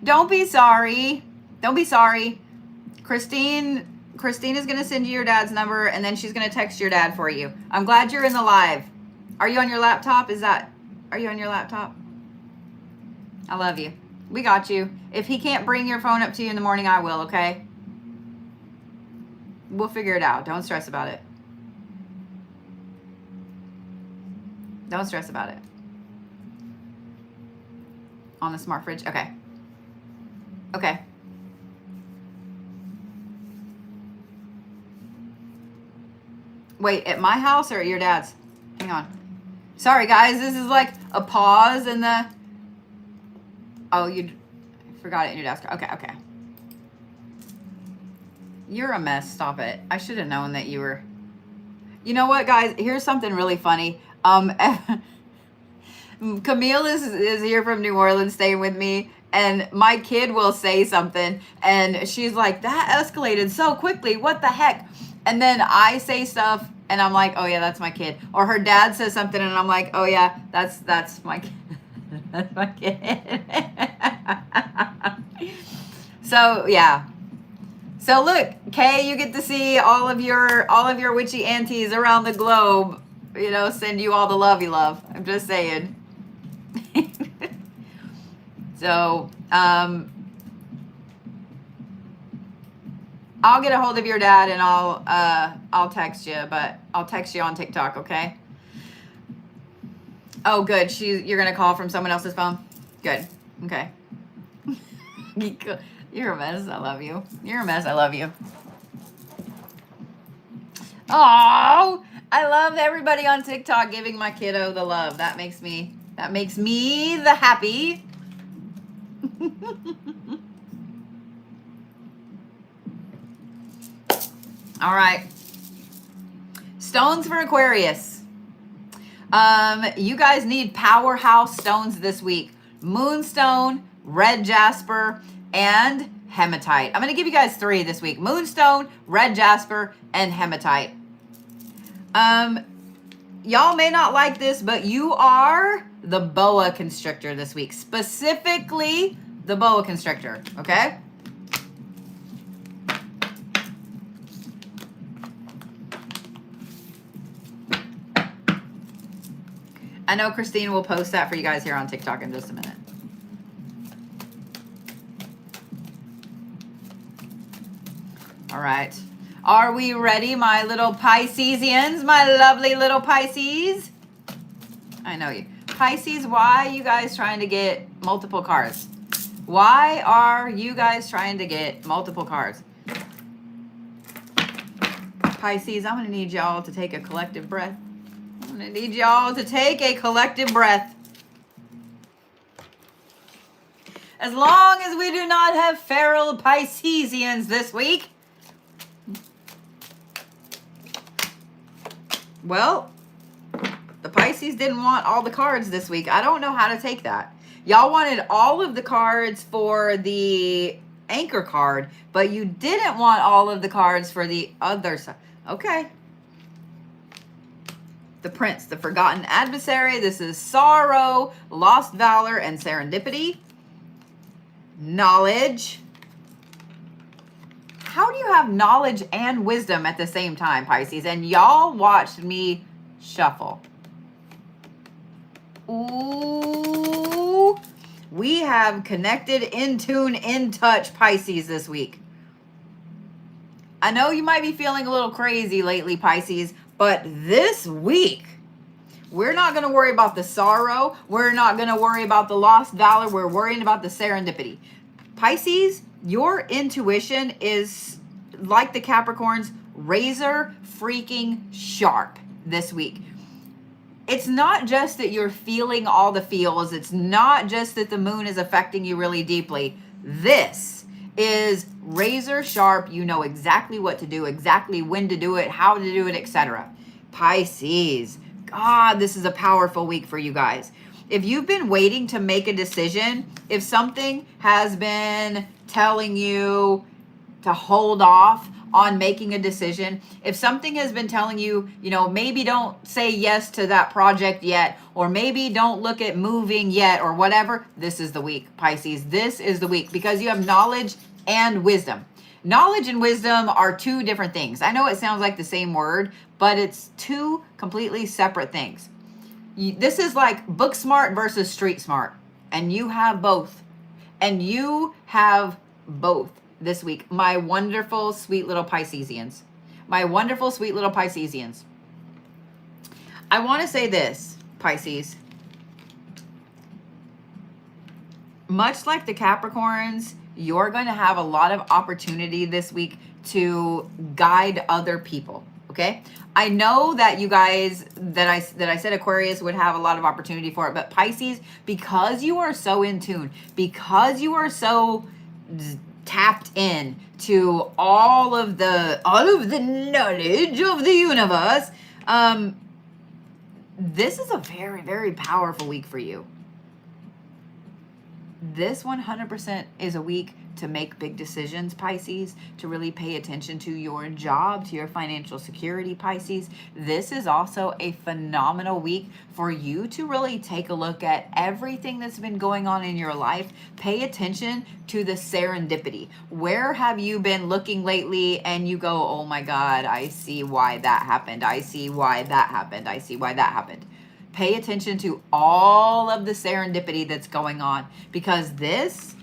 Don't be sorry. Don't be sorry. Christine is going to send you your dad's number, and then she's going to text your dad for you. I'm glad you're in the live. Are you on your laptop? Are you on your laptop? I love you. We got you. If he can't bring your phone up to you in the morning, I will, okay? We'll figure it out. Don't stress about it. Don't stress about it. On the smart fridge? Okay. Okay. Wait, at my house or at your dad's? Hang on. Sorry, guys. This is like a pause in the... Oh, you forgot it in your desk. Okay. You're a mess. Stop it. I should have known that you were... You know what, guys? Here's something really funny. Camille is here from New Orleans staying with me, and my kid will say something, and she's like, that escalated so quickly. What the heck? And then I say stuff, and I'm like, oh yeah, that's my kid. Or her dad says something, and I'm like, oh yeah, that's my kid. That's my kid. So yeah. So look, Kay, you get to see all of your witchy aunties around the globe. You know, send you all the love you love. I'm just saying. So, I'll get a hold of your dad and I'll text you, but I'll text you on TikTok, okay? Oh, good. You're gonna call from someone else's phone? Good. Okay. You're a mess. I love you. You're a mess. I love you. Oh, I love everybody on TikTok giving my kiddo the love. That makes me the happy. All right. Stones for Aquarius. You guys need powerhouse stones this week. Moonstone, red jasper, and hematite. I'm going to give you guys 3 this week. Moonstone, red jasper, and hematite. Y'all may not like this, but you are the boa constrictor this week. Specifically, the boa constrictor, okay? I know Christine will post that for you guys here on TikTok in just a minute. All right. Are we ready, my little Piscesians, my lovely little Pisces? I know you. Pisces, why are you guys trying to get multiple cards? Why are you guys trying to get multiple cards? Pisces, I'm going to need y'all to take a collective breath. I'm going to need y'all to take a collective breath. As long as we do not have feral Piscesians this week. Well, the Pisces didn't want all the cards this week. I don't know how to take that. Y'all wanted all of the cards for the anchor card, but you didn't want all of the cards for the other side. Okay. The Prince, the Forgotten Adversary. This is sorrow, lost valor, and serendipity. Knowledge. How do you have knowledge and wisdom at the same time, Pisces? And y'all watched me shuffle. Ooh. We have connected, in tune, in touch Pisces this week. I know you might be feeling a little crazy lately, Pisces, but this week, we're not going to worry about the sorrow. We're not going to worry about the lost valor. We're worrying about the serendipity. Pisces, your intuition is, like the Capricorns, razor freaking sharp this week. It's not just that you're feeling all the feels. It's not just that the moon is affecting you really deeply. This is razor sharp. You know exactly what to do, exactly when to do it, how to do it, etc. Pisces, God, this is a powerful week for you guys. If you've been waiting to make a decision, if something has been telling you to hold off on making a decision, if something has been telling you, you know, maybe don't say yes to that project yet, or maybe don't look at moving yet, or whatever, this is the week, Pisces. This is the week, because you have knowledge and wisdom. Knowledge and wisdom are 2 different things. I know it sounds like the same word, but it's 2 completely separate things. This is like book smart versus street smart, and you have both. And you have both this week, my wonderful, sweet little Piscesians. My wonderful, sweet little Piscesians. I want to say this, Pisces. Much like the Capricorns, you're going to have a lot of opportunity this week to guide other people, okay? I know that you guys, that I said Aquarius would have a lot of opportunity for it, but Pisces, because you are so in tune, because you are so tapped in to all of the knowledge of the universe, This is a very, very powerful week for you. This 100% is a week to make big decisions, Pisces, to really pay attention to your job, to your financial security, Pisces. This is also a phenomenal week for you to really take a look at everything that's been going on in your life. Pay attention to the serendipity. Where have you been looking lately and you go, oh my God, I see why that happened. I see why that happened. I see why that happened. Pay attention to all of the serendipity that's going on, because this,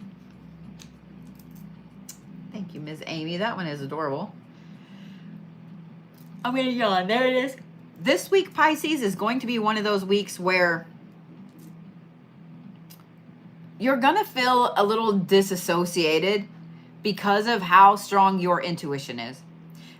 thank you, Ms. Amy. That one is adorable. I'm going to yawn. There it is. This week, Pisces, is going to be one of those weeks where you're going to feel a little disassociated because of how strong your intuition is.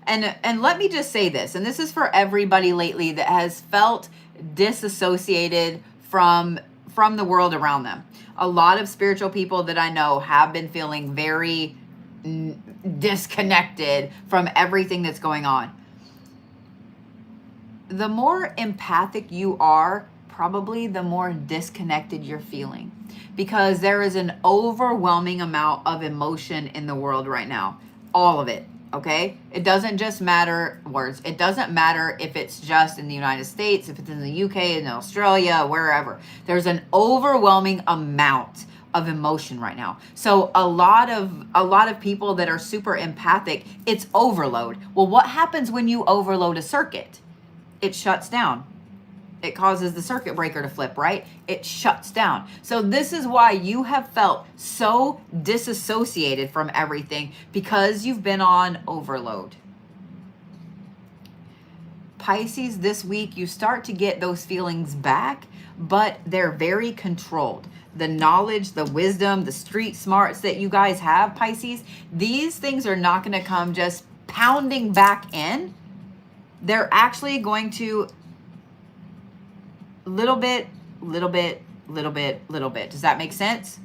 And let me just say this, and this is for everybody lately that has felt disassociated from the world around them. A lot of spiritual people that I know have been feeling very disconnected from everything that's going on. The more empathic you are, probably the more disconnected you're feeling, because there is an overwhelming amount of emotion in the world right now. All of it. Okay, it doesn't just matter words. It doesn't matter if it's just in the United States, if it's in the UK, in Australia, wherever. There's an overwhelming amount of emotion right now. So a lot of people that are super empathic, it's overload. Well, what happens when you overload a circuit? It shuts down. It causes the circuit breaker to flip, right? It shuts down. So this is why you have felt so disassociated from everything, because you've been on overload. Pisces, this week, you start to get those feelings back, but they're very controlled. The knowledge, the wisdom, the street smarts that you guys have, Pisces, these things are not going to come just pounding back in. They're actually going to little bit. Does that make sense?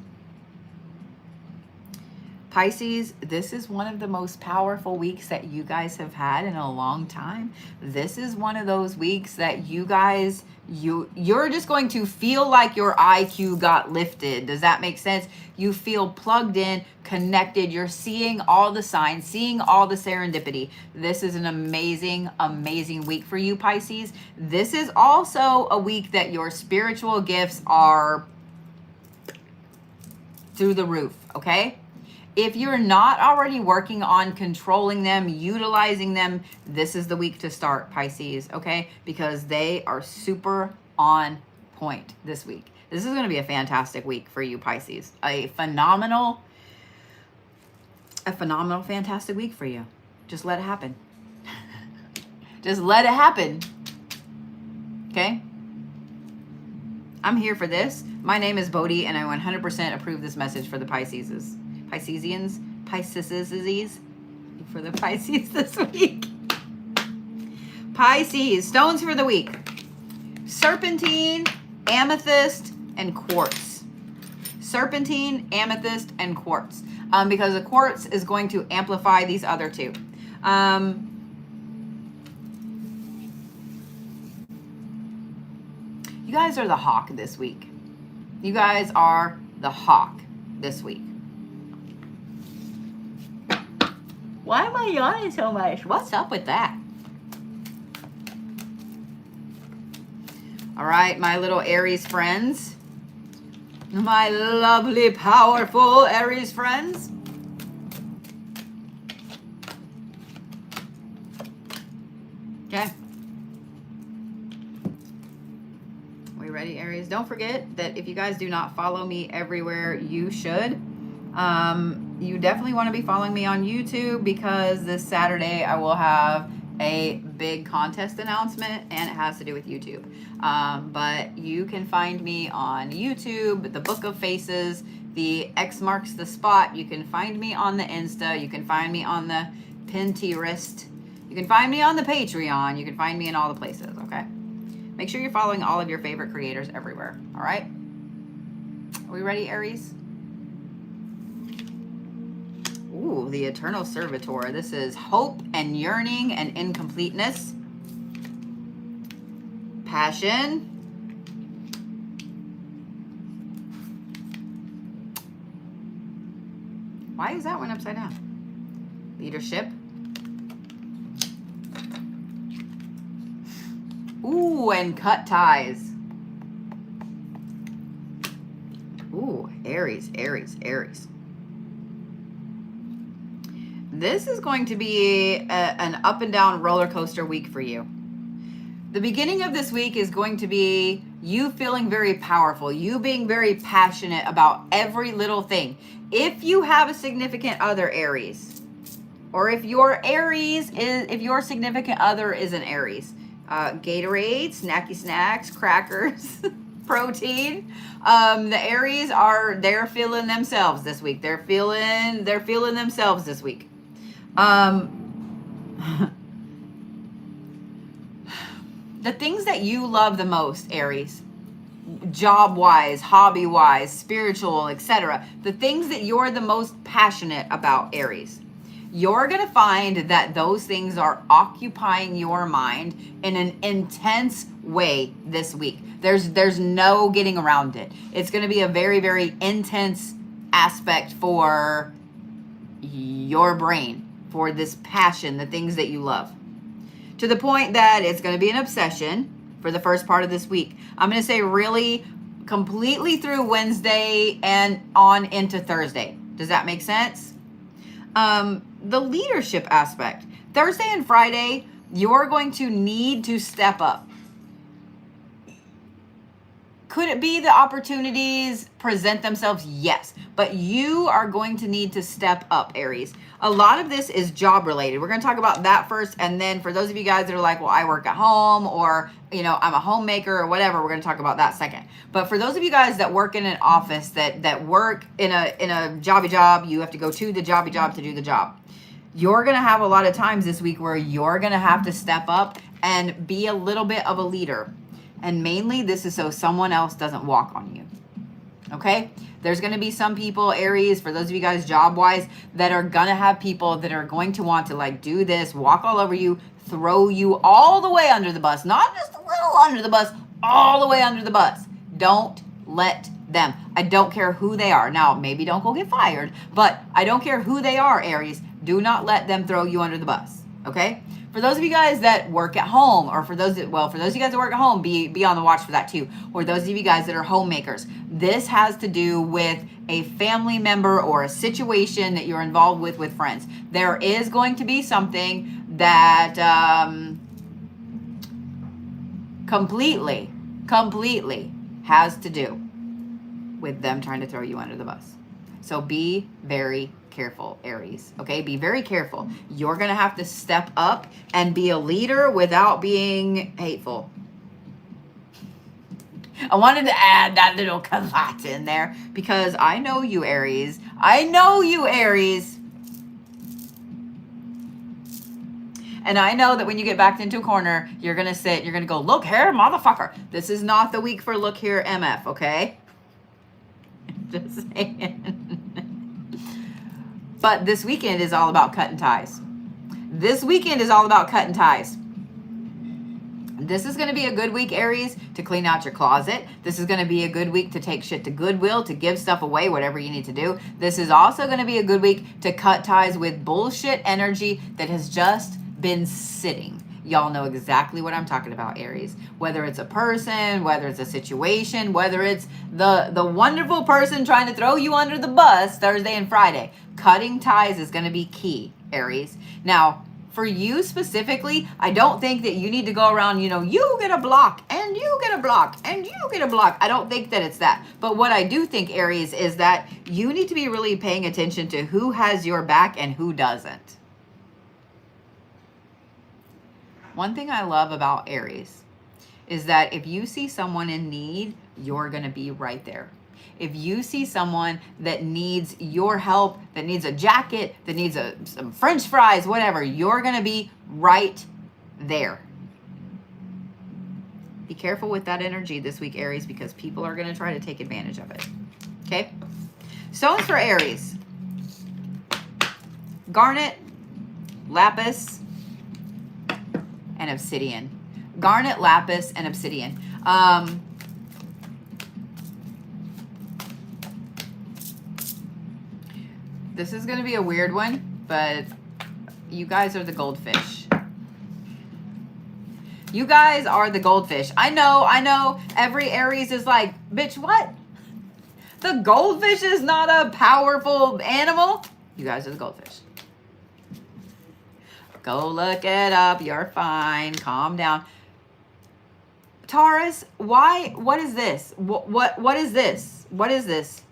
Pisces, this is one of the most powerful weeks that you guys have had in a long time. This is one of those weeks that you guys, you're just going to feel like your IQ got lifted. Does that make sense? You feel plugged in, connected. You're seeing all the signs, seeing all the serendipity. This is an amazing, amazing week for you, Pisces. This is also a week that your spiritual gifts are through the roof, okay? If you're not already working on controlling them, utilizing them, this is the week to start, Pisces, okay? Because they are super on point this week. This is going to be a fantastic week for you, Pisces. A phenomenal, fantastic week for you. Just let it happen. Just let it happen. Okay? I'm here for this. My name is Bodhi, and I 100% approve this message for the Pisces. Piscesians, for the Pisces this week. Pisces, stones for the week. Serpentine, amethyst, and quartz. Serpentine, amethyst, and quartz. Because the quartz is going to amplify these other two. You guys are the hawk this week. You guys are the hawk this week. Why am I yawning so much? What's up with that? All right, my little Aries friends. My lovely, powerful Aries friends. Okay. We ready, Aries? Don't forget that if you guys do not follow me everywhere, you should. You definitely want to be following me on YouTube, because this Saturday I will have a big contest announcement, and it has to do with YouTube. But you can find me on YouTube, the Book of Faces, the X marks the spot. You can find me on the Insta. You can find me on the Pinterest. You can find me on the Patreon. You can find me in all the places, okay? Make sure you're following all of your favorite creators everywhere, all right? Are we ready, Aries? Ooh, the Eternal Servitor. This is hope and yearning and incompleteness. Passion. Why is that one upside down? Leadership. Ooh, and cut ties. Ooh, Aries, Aries, Aries. This is going to be an up and down roller coaster week for you. The beginning of this week is going to be you feeling very powerful, you being very passionate about every little thing. If you have a significant other, Aries, or if your significant other is an Aries, Gatorade, snacky snacks, crackers, protein. The Aries they're feeling themselves this week. They're feeling themselves this week. The things that you love the most, Aries, job-wise, hobby-wise, spiritual, etc., the things that you're the most passionate about, Aries, you're going to find that those things are occupying your mind in an intense way this week. There's no getting around it. It's going to be a very, very intense aspect for your brain, for this passion, the things that you love. To the point that it's going to be an obsession for the first part of this week. I'm going to say really completely through Wednesday and on into Thursday. Does that make sense? The leadership aspect. Thursday and Friday, you're going to need to step up. Could it be the opportunities present themselves? Yes. But you are going to need to step up, Aries. A lot of this is job related. We're going to talk about that first. And then for those of you guys that are like, well, I work at home, or, you know, I'm a homemaker or whatever, we're going to talk about that second. But for those of you guys that work in an office, that work in a jobby job, you have to go to the jobby job to do the job. You're going to have a lot of times this week where you're going to have to step up and be a little bit of a leader. And mainly this is so someone else doesn't walk on you. Okay? There's going to be some people, Aries, for those of you guys job-wise, that are going to have people that are going to want to like do this, walk all over you, throw you all the way under the bus. Not just a little under the bus, all the way under the bus. Don't let them. I don't care who they are. Now, maybe don't go get fired, but I don't care who they are, Aries. Do not let them throw you under the bus. Okay? For those of you guys that work at home, or for those of you guys that work at home, be on the watch for that too. Or those of you guys that are homemakers, this has to do with a family member or a situation that you're involved with friends. There is going to be something that completely has to do with them trying to throw you under the bus. So be very careful, Aries. Okay, be very careful. You're gonna have to step up and be a leader without being hateful. I wanted to add that little caveat in there because I know you, Aries. I know you, Aries. And I know that when you get backed into a corner, you're gonna sit, you're gonna go, look here, motherfucker. This is not the week for look here, MF, okay? Just saying. But this weekend is all about cutting ties. This weekend is all about cutting ties. This is going to be a good week, Aries, to clean out your closet. This is going to be a good week to take shit to Goodwill, to give stuff away, whatever you need to do. This is also going to be a good week to cut ties with bullshit energy that has just been sitting. Y'all know exactly what I'm talking about, Aries. Whether it's a person, whether it's a situation, whether it's the wonderful person trying to throw you under the bus Thursday and Friday. Cutting ties is going to be key, Aries. Now, for you specifically, I don't think that you need to go around, you get a block, and you get a block, and you get a block. I don't think that it's that. But what I do think, Aries, is that you need to be really paying attention to who has your back and who doesn't. One thing I love about Aries is that if you see someone in need, you're going to be right there. If you see someone that needs your help, that needs a jacket, that needs some French fries, whatever, you're going to be right there. Be careful with that energy this week, Aries, because people are going to try to take advantage of it. Okay? Stones for Aries. Garnet, Lapis, and Obsidian. Garnet, Lapis, and Obsidian. This is going to be a weird one, but you guys are the goldfish. You guys are the goldfish. I know. Every Aries is like, bitch, what? The goldfish is not a powerful animal. You guys are the goldfish. Go look it up. You're fine. Calm down. Taurus, why? What is this? What is this? What is this?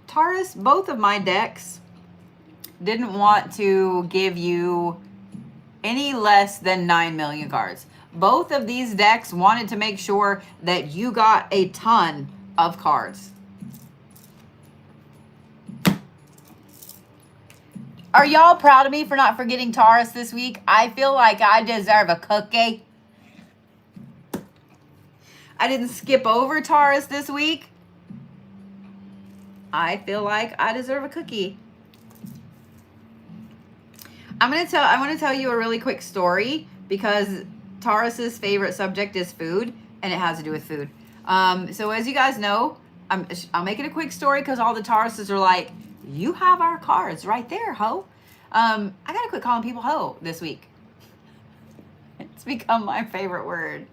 Taurus, both of my decks didn't want to give you any less than 9 million cards. Both of these decks wanted to make sure that you got a ton of cards. Are y'all proud of me for not forgetting Taurus this week? I feel like I deserve a cookie. I didn't skip over Taurus this week. I feel like I deserve a cookie. I want to tell you a really quick story because Taurus's favorite subject is food, and it has to do with food. So as you guys know, I'll make it a quick story because all the Tauruses are like, you have our cards right there, ho. I gotta quit calling people ho this week. It's become my favorite word.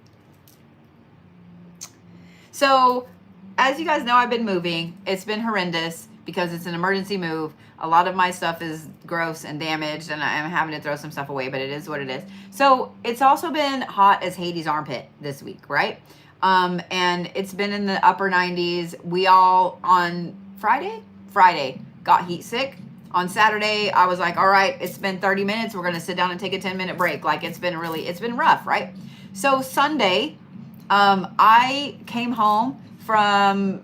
So as you guys know, I've been moving. It's been horrendous because it's an emergency move. A lot of my stuff is gross and damaged, and I'm having to throw some stuff away, but it is what it is. So it's also been hot as Hades' armpit this week, right? And it's been in the upper 90s. We all on Friday got heat sick. On Saturday, I was like, all right, it's been 30 minutes. We're going to sit down and take a 10-minute break. Like it's been rough, right? So Sunday, I came home from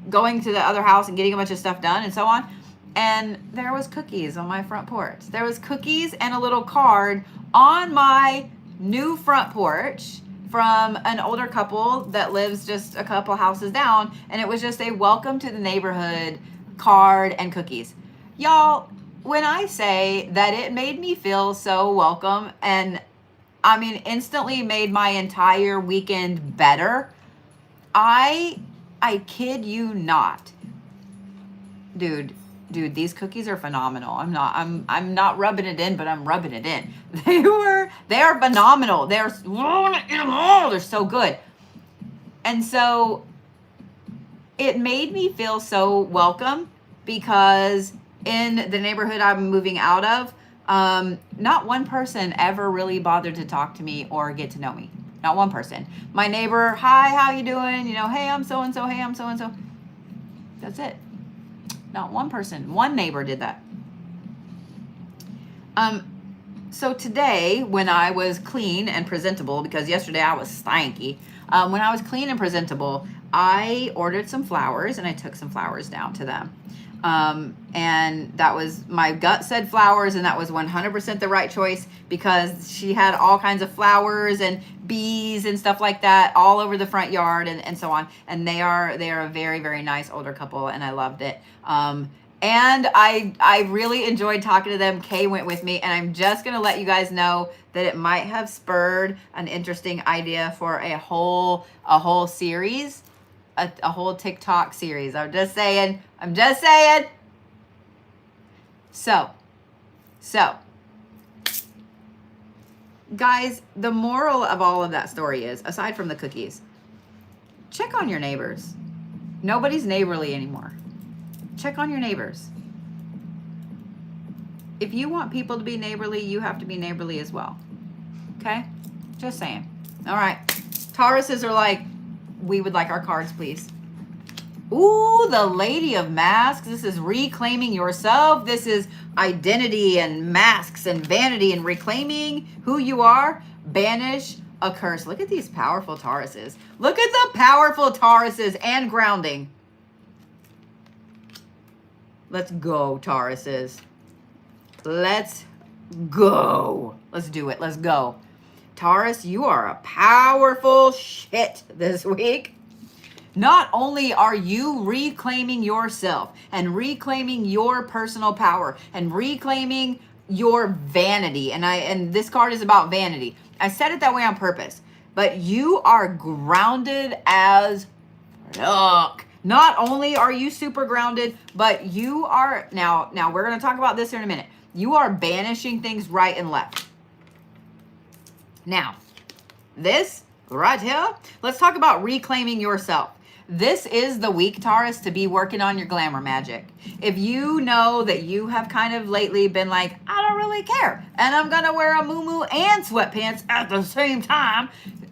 going to the other house and getting a bunch of stuff done and so on. And there was cookies on my front porch. There was cookies and a little card on my new front porch from an older couple that lives just a couple houses down. And it was just a welcome to the neighborhood card and cookies. Y'all, when I say that it made me feel so welcome, and I mean, instantly made my entire weekend better. I kid you not. Dude, these cookies are phenomenal. I'm not rubbing it in, but I'm rubbing it in. They are phenomenal. They're so good. And so it made me feel so welcome because in the neighborhood I'm moving out of, not one person ever really bothered to talk to me or get to know me. Not one person. My neighbor, hi, how you doing? You know, hey, I'm so-and-so. Hey, I'm so-and-so. That's it. Not one person. One neighbor did that. So today, when I was clean and presentable, because yesterday I was stanky, when I was clean and presentable, I ordered some flowers and I took some flowers down to them. And that was, my gut said flowers, and that was 100% the right choice because she had all kinds of flowers and bees and stuff like that all over the front yard and so on. And they are a very, very nice older couple, and I loved it. And I really enjoyed talking to them. Kay went with me, and I'm just going to let you guys know that it might have spurred an interesting idea for a whole series, a whole TikTok series. I'm just saying. So, guys, the moral of all of that story is, aside from the cookies, check on your neighbors. Nobody's neighborly anymore. Check on your neighbors. If you want people to be neighborly, you have to be neighborly as well. Okay? Just saying. All right. Tauruses are like, we would like our cards, please. Ooh, the Lady of Masks. This is reclaiming yourself. This is identity and masks and vanity and reclaiming who you are. Banish a curse. Look at these powerful Tauruses. Look at the powerful Tauruses and grounding. Let's go, Tauruses. Let's go. Let's do it. Let's go. Taurus, you are a powerful shit this week. Not only are you reclaiming yourself and reclaiming your personal power and reclaiming your vanity, and this card is about vanity. I said it that way on purpose, but you are grounded as fuck. Not only are you super grounded, but you are, now we're going to talk about this in a minute. You are banishing things right and left. Now, this right here, let's talk about reclaiming yourself. This is the week, Taurus, to be working on your glamour magic. If you know that you have kind of lately been like, I don't really care, and I'm going to wear a muumuu and sweatpants at the same time.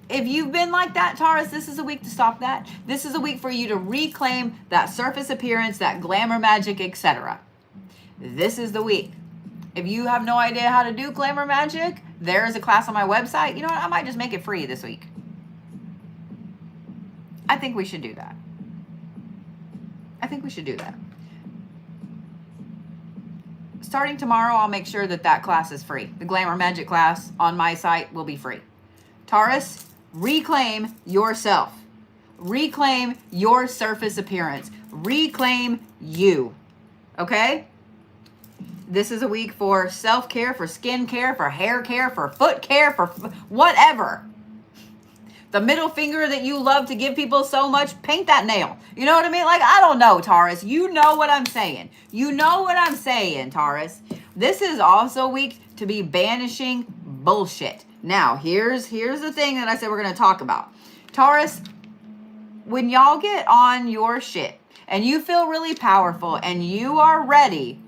If you've been like that, Taurus, this is a week to stop that. This is a week for you to reclaim that surface appearance, that glamour magic, etc. This is the week. If you have no idea how to do glamour magic, there is a class on my website. You know what? I might just make it free this week. I think we should do that. I think we should do that. Starting tomorrow, I'll make sure that that class is free. The glamour magic class on my site will be free. Taurus, reclaim yourself. Reclaim your surface appearance. Reclaim you. Okay? This is a week for self-care, for skin care, for hair care, for foot care, for whatever. The middle finger that you love to give people so much, paint that nail. You know what I mean? Like, I don't know, Taurus. You know what I'm saying. You know what I'm saying, Taurus. This is also a week to be banishing bullshit. Now, here's the thing that I said we're going to talk about. Taurus, when y'all get on your shit and you feel really powerful and you are ready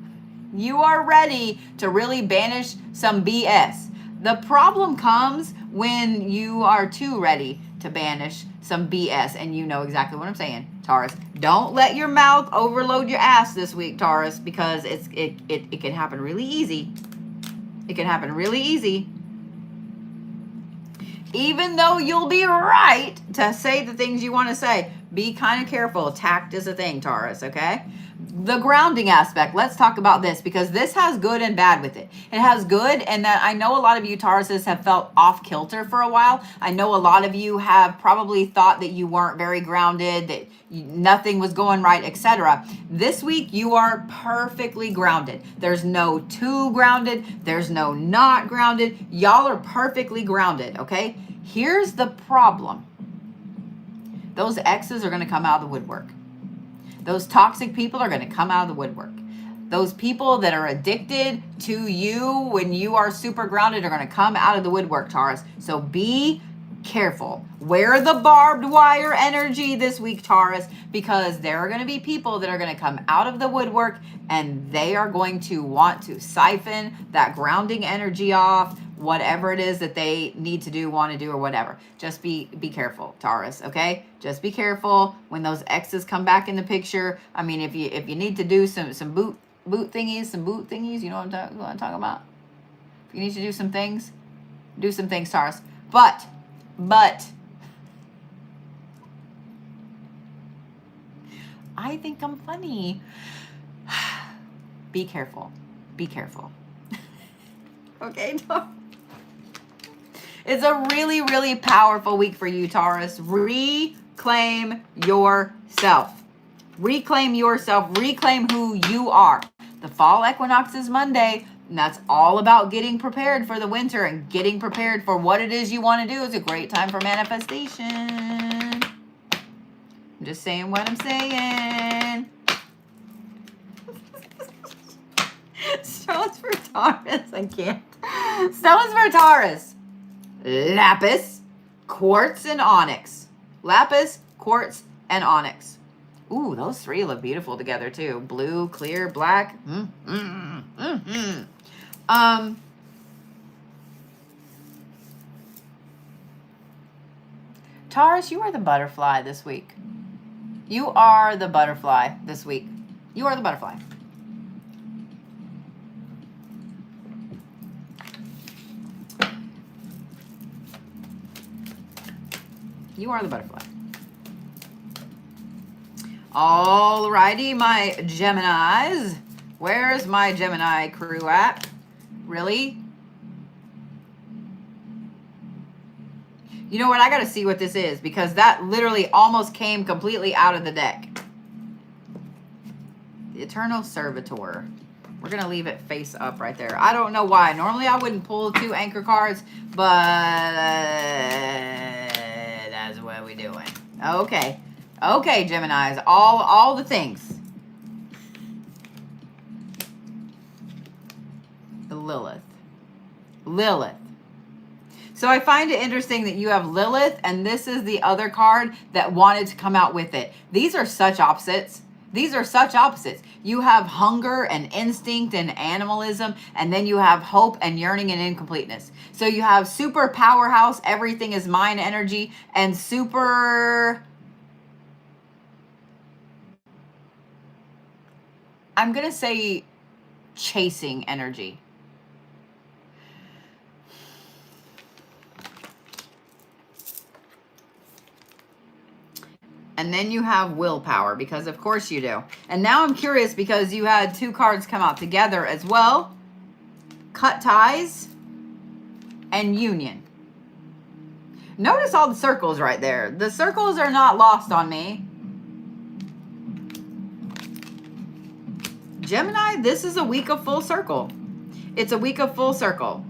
to really banish some BS. The problem comes when you are too ready to banish some BS, and you know exactly what I'm saying, Taurus. Don't let your mouth overload your ass this week, Taurus, because it can happen really easy. It can happen really easy. Even though you'll be right to say the things you want to say, be kind of careful. Tact is a thing, Taurus, okay? The grounding aspect, let's talk about this because this has good and bad with it. It has good, and that I know a lot of you Tauruses have felt off kilter for a while. I know a lot of you have probably thought that you weren't very grounded, that nothing was going right, etc. This week, you are perfectly grounded. There's no too grounded. There's no not grounded. Y'all are perfectly grounded, okay? Here's the problem. Those exes are going to come out of the woodwork. Those toxic people are going to come out of the woodwork. Those people that are addicted to you when you are super grounded are going to come out of the woodwork, Taurus. So be careful. Wear the barbed wire energy this week, Taurus, because there are going to be people that are going to come out of the woodwork and they are going to want to siphon that grounding energy off, whatever it is that they need to do, want to do, or whatever. Just be careful, Taurus, okay? Just be careful when those exes come back in the picture. I mean, if you need to do some boot thingies, you know what I'm talking about? If you need to do some things, Taurus. But I think I'm funny. Be careful. Be careful. Okay, Taurus. It's a really, really powerful week for you, Taurus. Reclaim yourself. Reclaim yourself. Reclaim who you are. The fall equinox is Monday, and that's all about getting prepared for the winter and getting prepared for what it is you want to do. It's a great time for manifestation. I'm just saying what I'm saying. Stones for Taurus. I can't. Stones for Taurus. Lapis, Quartz, and Onyx. Lapis, Quartz, and Onyx. Ooh, those three look beautiful together too. Blue, clear, black. Taurus, you are the butterfly this week. You are the butterfly this week. You are the butterfly. You are the butterfly. Alrighty, my Geminis. Where's my Gemini crew at? Really? You know what? I got to see what this is because that literally almost came completely out of the deck. The Eternal Servitor. We're going to leave it face up right there. I don't know why. Normally I wouldn't pull 2 anchor cards, but that's what we're doing. Okay. Okay, Geminis. All the things. Lilith. Lilith. So I find it interesting that you have Lilith, and this is the other card that wanted to come out with it. These are such opposites. These are such opposites. You have hunger and instinct and animalism, and then you have hope and yearning and incompleteness. So you have super powerhouse, everything is mine energy, and super... I'm going to say chasing energy. And then you have willpower, because of course you do. And now I'm curious because you had 2 cards come out together as well. Cut ties and union. Notice all the circles right there. The circles are not lost on me. Gemini, this is a week of full circle. It's a week of full circle.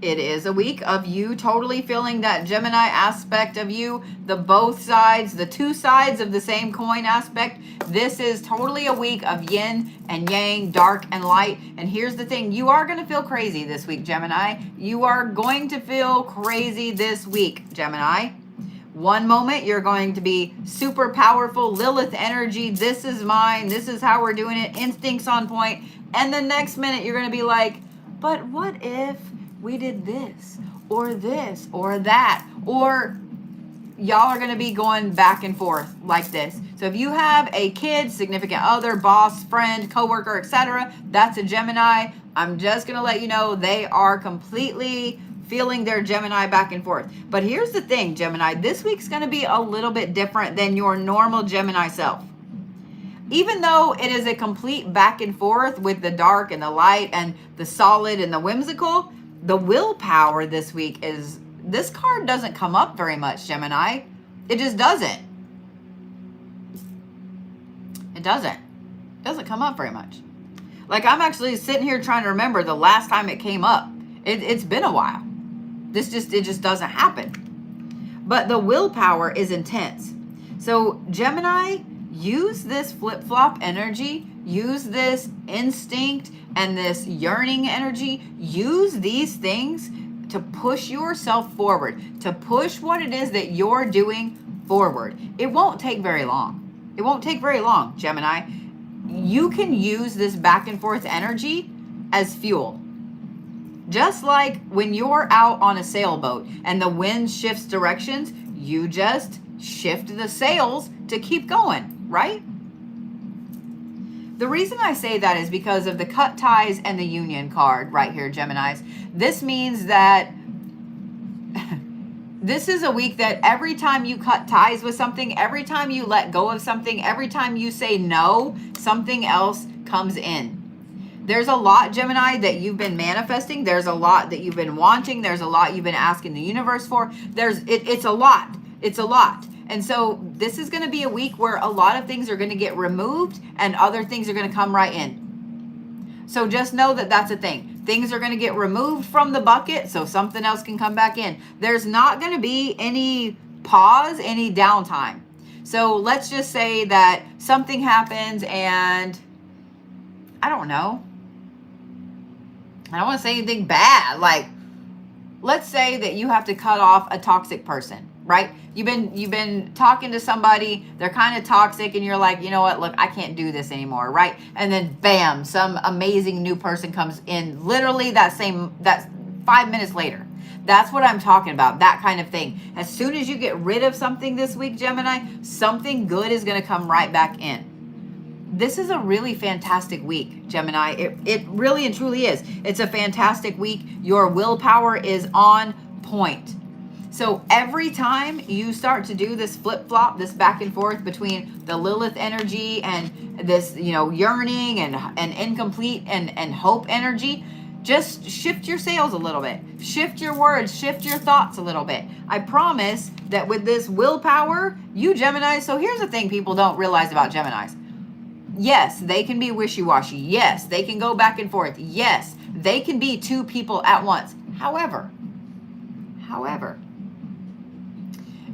It is a week of you totally feeling that Gemini aspect of you, the both sides, the 2 sides of the same coin aspect. This is totally a week of yin and yang, dark and light. And here's the thing, you are going to feel crazy this week, Gemini. You are going to feel crazy this week, Gemini. One moment you're going to be super powerful, Lilith energy, this is mine, this is how we're doing it, instincts on point. And the next minute you're going to be like, but what if we did this or that, or y'all are going to be going back and forth like this. So if you have a kid, significant other, boss, friend, coworker, etc., that's a Gemini. I'm just going to let you know they are completely feeling their Gemini back and forth. But here's the thing, Gemini, this week's going to be a little bit different than your normal Gemini self. Even though it is a complete back and forth with the dark and the light and the solid and the whimsical, the willpower this week is, this card doesn't come up very much, Gemini. It just doesn't. It doesn't come up very much. Like, I'm actually sitting here trying to remember the last time it came up. It's been a while. It just doesn't happen. But the willpower is intense. So Gemini, use this flip-flop energy, use this instinct and this yearning energy, use these things to push yourself forward, to push what it is that you're doing forward. It won't take very long. It won't take very long, Gemini. You can use this back and forth energy as fuel. Just like when you're out on a sailboat and the wind shifts directions, you just shift the sails to keep going, right? The reason I say that is because of the cut ties and the union card right here, Geminis. This means that this is a week that every time you cut ties with something, every time you let go of something, every time you say no, something else comes in. There's a lot, Gemini, that you've been manifesting. There's a lot that you've been wanting. There's a lot you've been asking the universe for. It's a lot. It's a lot. And so this is going to be a week where a lot of things are going to get removed and other things are going to come right in. So just know that that's a thing. Things are going to get removed from the bucket so something else can come back in. There's not going to be any pause, any downtime. So let's just say that something happens and I don't know. I don't want to say anything bad. Like, let's say that you have to cut off a toxic person, right? You've been talking to somebody, they're kind of toxic, and you're like, you know what, look, I can't do this anymore, right? And then bam, some amazing new person comes in, literally that's 5 minutes later. That's what I'm talking about, that kind of thing. As soon as you get rid of something this week, Gemini, something good is going to come right back in. This is a really fantastic week, Gemini. It really and truly is. It's a fantastic week. Your willpower is on point. So every time you start to do this flip-flop, this back and forth between the Lilith energy and this, yearning and incomplete and hope energy, Just shift your sails a little bit. Shift your words, shift your thoughts a little bit. I promise that with this willpower, you Geminis, so here's the thing people don't realize about Geminis. Yes, they can be wishy-washy. Yes, they can go back and forth. Yes, they can be two people at once. However,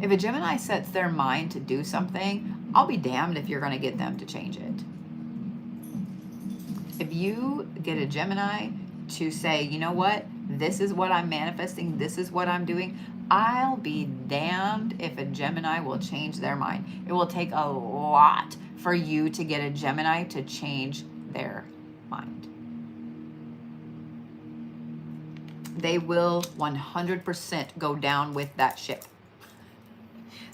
if a Gemini sets their mind to do something, I'll be damned if you're going to get them to change it. If you get a Gemini to say, you know what, this is what I'm manifesting, this is what I'm doing, I'll be damned if a Gemini will change their mind. It will take a lot for you to get a Gemini to change their mind. They will 100% go down with that ship.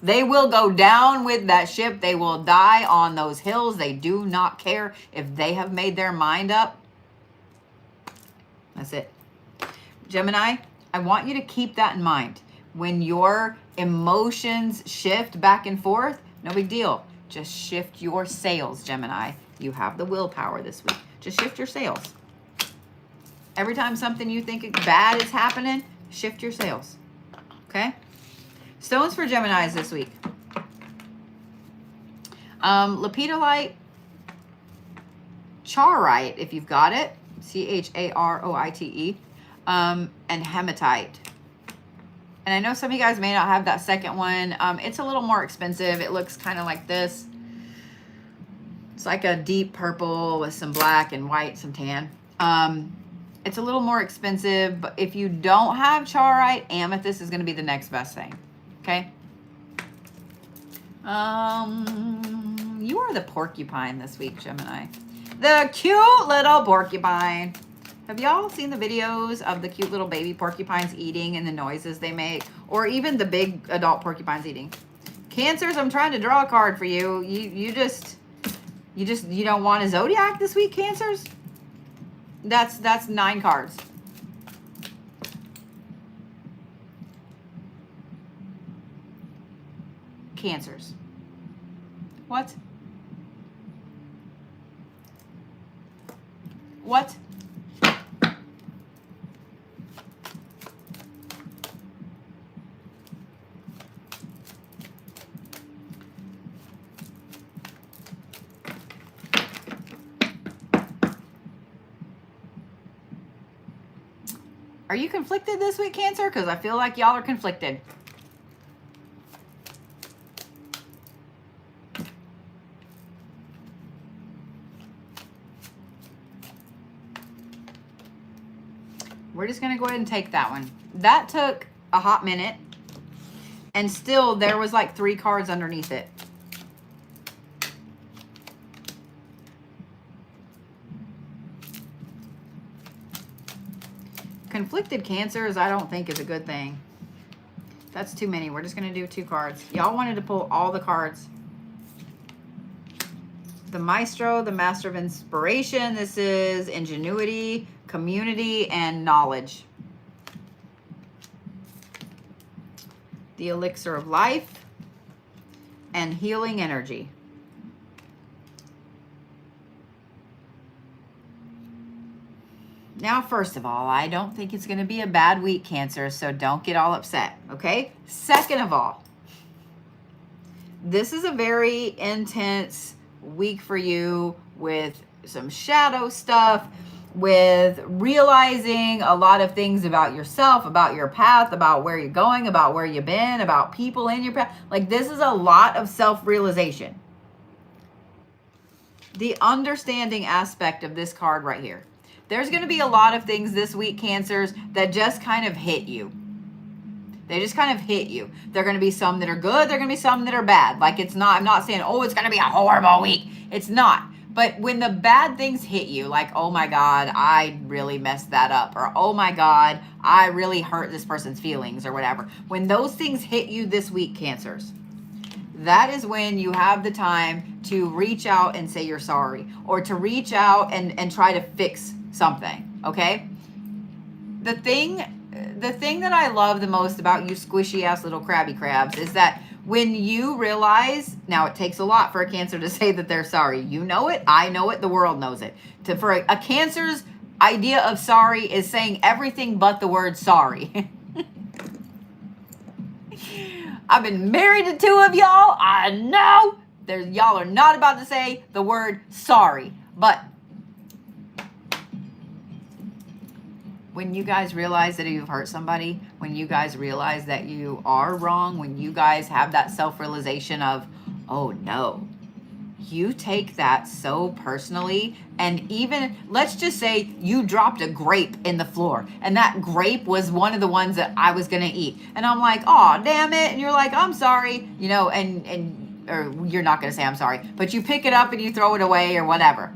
They will go down with that ship. They will die on those hills. They do not care if they have made their mind up. That's it. Gemini, I want you to keep that in mind. When your emotions shift back and forth, no big deal. Just shift your sails, Gemini. You have the willpower this week. Just shift your sails. Every time something you think bad is happening, shift your sails. Okay? Stones for Geminis this week. Lepidolite, Charoite, if you've got it. Charoite. And Hematite. And I know some of you guys may not have that second one. It's a little more expensive. It looks kind of like this. It's like a deep purple with some black and white, some tan. It's a little more expensive, but if you don't have Charoite, Amethyst is going to be the next best thing. Okay? You are the porcupine this week, Gemini. The cute little porcupine. Have y'all seen the videos of the cute little baby porcupines eating and the noises they make? Or even the big adult porcupines eating? Cancers, I'm trying to draw a card for you. You don't want a Zodiac this week, Cancers? That's 9 cards. Cancers. What? What? Are you conflicted this week, Cancer? Because I feel like y'all are conflicted. We're just going to go ahead and take that one. That took a hot minute. And still, there was like 3 cards underneath it. Conflicted Cancers, I don't think is a good thing. That's too many. We're just going to do 2 cards. Y'all wanted to pull all the cards. The Maestro, the Master of Inspiration. This is ingenuity, community, and knowledge. The Elixir of Life and healing energy. Now, first of all, I don't think it's going to be a bad week, Cancer, so don't get all upset, okay? Second of all, this is a very intense week for you with some shadow stuff, with realizing a lot of things about yourself, about your path, about where you're going, about where you've been, about people in your path. Like, this is a lot of self-realization. The understanding aspect of this card right here. There's going to be a lot of things this week, Cancers, that just kind of hit you. They just kind of hit you. There are going to be some that are good. There are going to be some that are bad. Like, it's not, I'm not saying, oh, it's going to be a horrible week. It's not. But when the bad things hit you, like, oh my God, I really messed that up. Or, oh my God, I really hurt this person's feelings or whatever. When those things hit you this week, Cancers, that is when you have the time to reach out and say you're sorry. Or to reach out and try to fix something, okay? The thing that I love the most about you squishy ass little crabby crabs is that when you realize, now it takes a lot for a Cancer to say that they're sorry. You know it, I know it, the world knows it. For a Cancer's idea of sorry is saying everything but the word sorry. I've been married to two of y'all. I know y'all are not about to say the word sorry, but when you guys realize that you've hurt somebody, when you guys realize that you are wrong, when you guys have that self-realization of, oh no, you take that so personally. And even, let's just say you dropped a grape in the floor and that grape was one of the ones that I was going to eat. And I'm like, oh, damn it. And you're like, I'm sorry, you know, or you're not going to say I'm sorry, but you pick it up and you throw it away or whatever.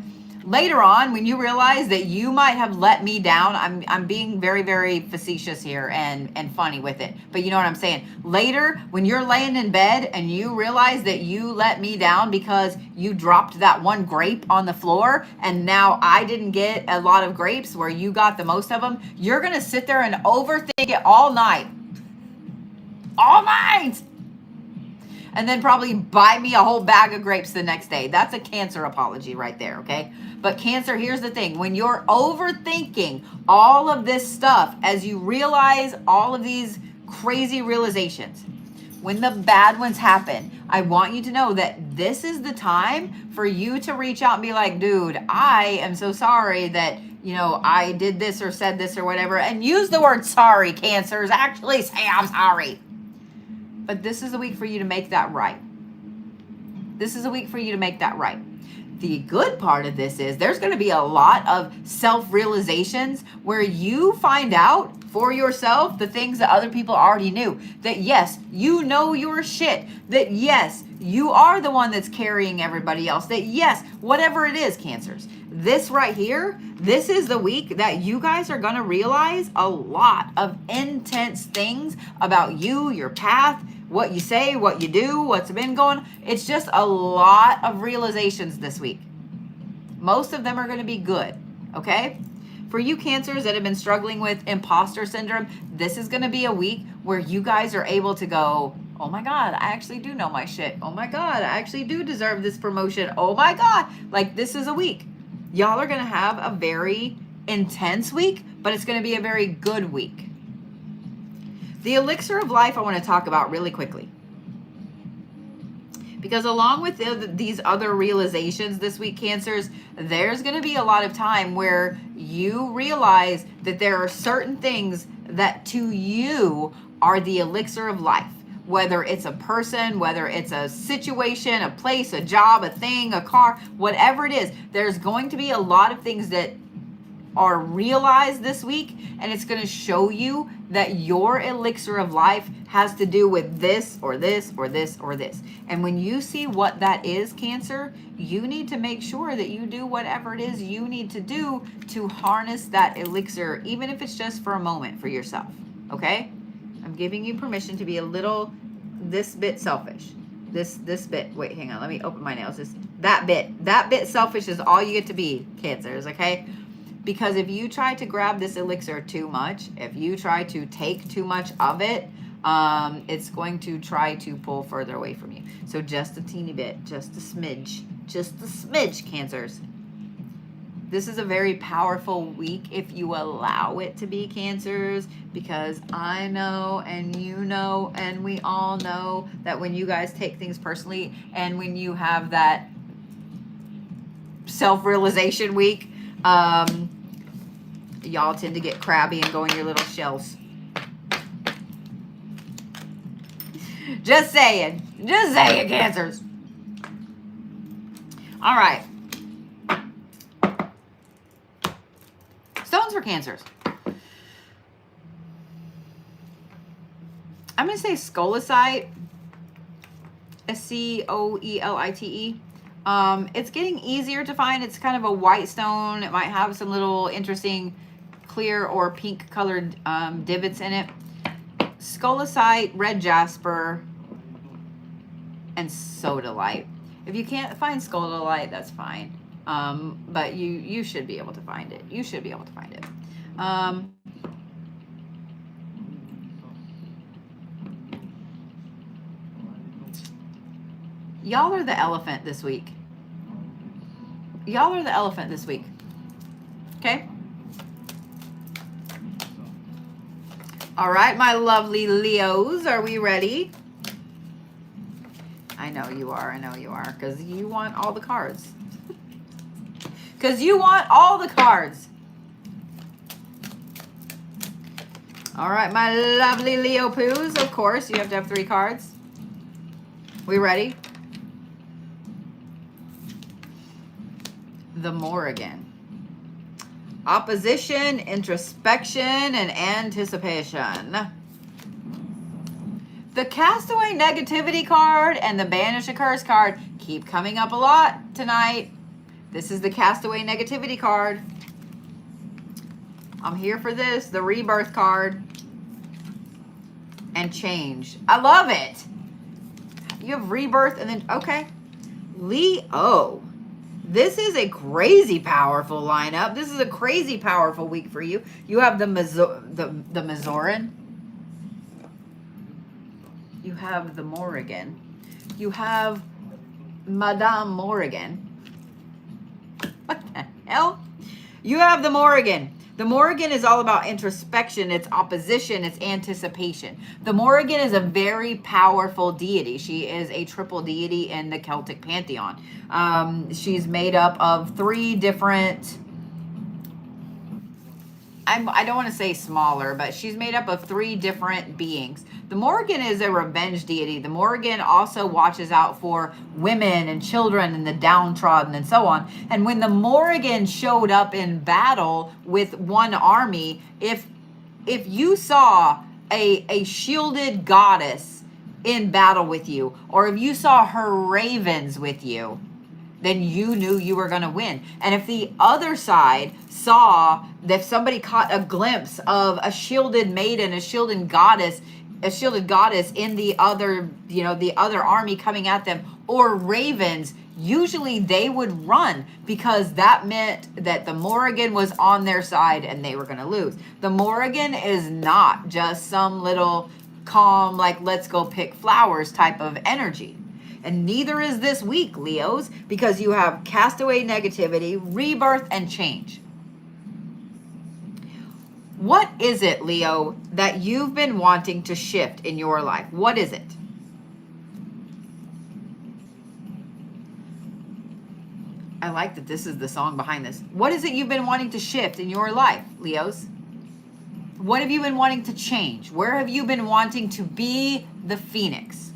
Later on, when you realize that you might have let me down, I'm being very, very facetious here and funny with it, but you know what I'm saying? Later, when you're laying in bed and you realize that you let me down because you dropped that one grape on the floor and now I didn't get a lot of grapes where you got the most of them, you're going to sit there and overthink it all night. All night! And then probably buy me a whole bag of grapes the next day. That's a Cancer apology right there, okay? But Cancer, here's the thing. When you're overthinking all of this stuff, as you realize all of these crazy realizations, when the bad ones happen, I want you to know that this is the time for you to reach out and be like, dude, I am so sorry that, you know, I did this or said this or whatever. And use the word sorry, Cancers. Actually say I'm sorry. But this is a week for you to make that right. This is a week for you to make that right. The good part of this is there's going to be a lot of self-realizations where you find out for yourself the things that other people already knew. That yes, you know your shit. That yes, you are the one that's carrying everybody else. That yes, whatever it is, Cancers. This right here, this is the week that you guys are going to realize a lot of intense things about you, your path, what you say, what you do, what's been going. It's just a lot of realizations this week. Most of them are going to be good, okay? For you Cancers that have been struggling with imposter syndrome, this is going to be a week where you guys are able to go, oh my God, I actually do know my shit. Oh my God, I actually do deserve this promotion. Oh my God, like this is a week. Y'all are going to have a very intense week, but it's going to be a very good week. The elixir of life I want to talk about really quickly. Because along with these other realizations this week, Cancers, there's going to be a lot of time where you realize that there are certain things that to you are the elixir of life. Whether it's a person, whether it's a situation, a place, a job, a thing, a car, whatever it is, there's going to be a lot of things that are realized this week, and it's going to show you that your elixir of life has to do with this or this or this or this. And when you see what that is, Cancer, you need to make sure that you do whatever it is you need to do to harness that elixir, even if it's just for a moment for yourself, okay? I'm giving you permission to be a little, this bit selfish. This bit, wait, hang on, let me open my nails. That bit selfish is all you get to be, Cancers, okay? Because if you try to grab this elixir too much, if you try to take too much of it, it's going to try to pull further away from you. So just a teeny bit, just a smidge, Cancers. This is a very powerful week if you allow it to be, Cancers, because I know and you know and we all know that when you guys take things personally and when you have that self-realization week, y'all tend to get crabby and go in your little shells. Just saying, Cancers. All right. Stones for Cancers. I'm going to say Scolecite. Scoelite. It's getting easier to find. It's kind of a white stone. It might have some little interesting clear or pink colored divots in it. Scolecite, red jasper, and Sodalite. If you can't find Scolecite, that's fine. But you should be able to find it. You should be able to find it. Y'all are the elephant this week. Y'all are the elephant this week. Okay? All right, my lovely Leos, are we ready? I know you are. I know you are. Because you want all the cards. Because you want all the cards. All right, my lovely Leo Poos. Of course, you have to have 3 cards. We ready? The Morrigan. Opposition, introspection, and anticipation. The Castaway Negativity card and the Banish a Curse card keep coming up a lot tonight. This is the Castaway Negativity card. I'm here for this. The Rebirth card. And change. I love it. You have Rebirth and then, okay. Leo. This is a crazy powerful lineup. This is a crazy powerful week for you. You have the Mazoran. You have the Morrigan. You have Madame Morrigan. What the hell? You have the Morrigan. The Morrigan is all about introspection, it's opposition, it's anticipation. The Morrigan is a very powerful deity. She is a triple deity in the Celtic pantheon. She's made up of 3 different, I don't want to say smaller, but she's made up of 3 different beings. The Morrigan is a revenge deity. The Morrigan also watches out for women and children and the downtrodden and so on. And when the Morrigan showed up in battle with one army, if you saw a shielded goddess in battle with you, or if you saw her ravens with you, then you knew you were going to win. And if the other side saw that somebody caught a glimpse of a shielded maiden, a shielded goddess in the other, the other army coming at them, or ravens, usually they would run because that meant that the Morrigan was on their side and they were going to lose. The Morrigan is not just some little calm, like, let's go pick flowers type of energy. And neither is this week, Leos, because you have Castaway Negativity, Rebirth, and Change. What is it, Leo, that you've been wanting to shift in your life? What is it? I like that this is the song behind this. What is it you've been wanting to shift in your life, Leos? What have you been wanting to change? Where have you been wanting to be the phoenix?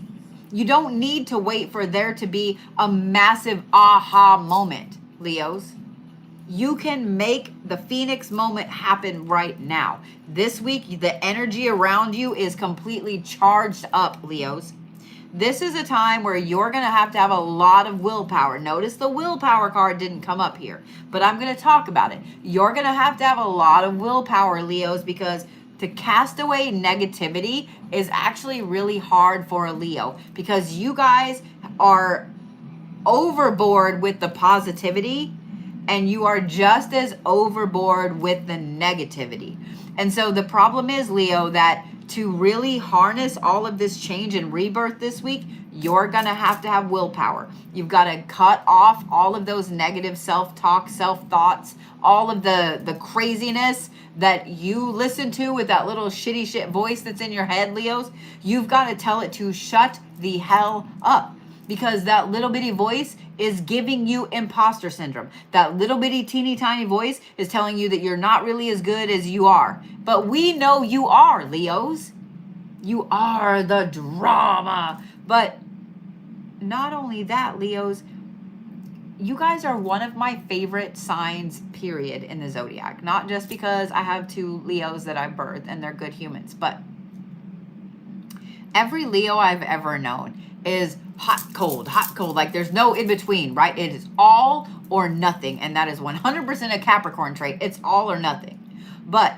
You don't need to wait for there to be a massive aha moment, Leos. You can make the phoenix moment happen right now. This week, the energy around you is completely charged up, Leos. This is a time where you're going to have a lot of willpower. Notice the willpower card didn't come up here, but I'm going to talk about it. You're going to have a lot of willpower, Leos, because to cast away negativity is actually really hard for a Leo, because you guys are overboard with the positivity and you are just as overboard with the negativity. And so the problem is, Leo, that to really harness all of this change and rebirth this week, you're going to have willpower. You've got to cut off all of those negative self-talk, self-thoughts, all of the craziness that you listen to with that little shit voice that's in your head, Leos. You've got to tell it to shut the hell up, because that little bitty voice is giving you imposter syndrome. That little bitty teeny tiny voice is telling you that you're not really as good as you are. But we know you are, Leos. You are the drama. But not only that, Leos, you guys are one of my favorite signs, period, in the zodiac. Not just because I have 2 Leos that I birthed and they're good humans, but every Leo I've ever known is hot, cold, like there's no in between, right? It is all or nothing, and that is 100% a Capricorn trait. It's all or nothing. But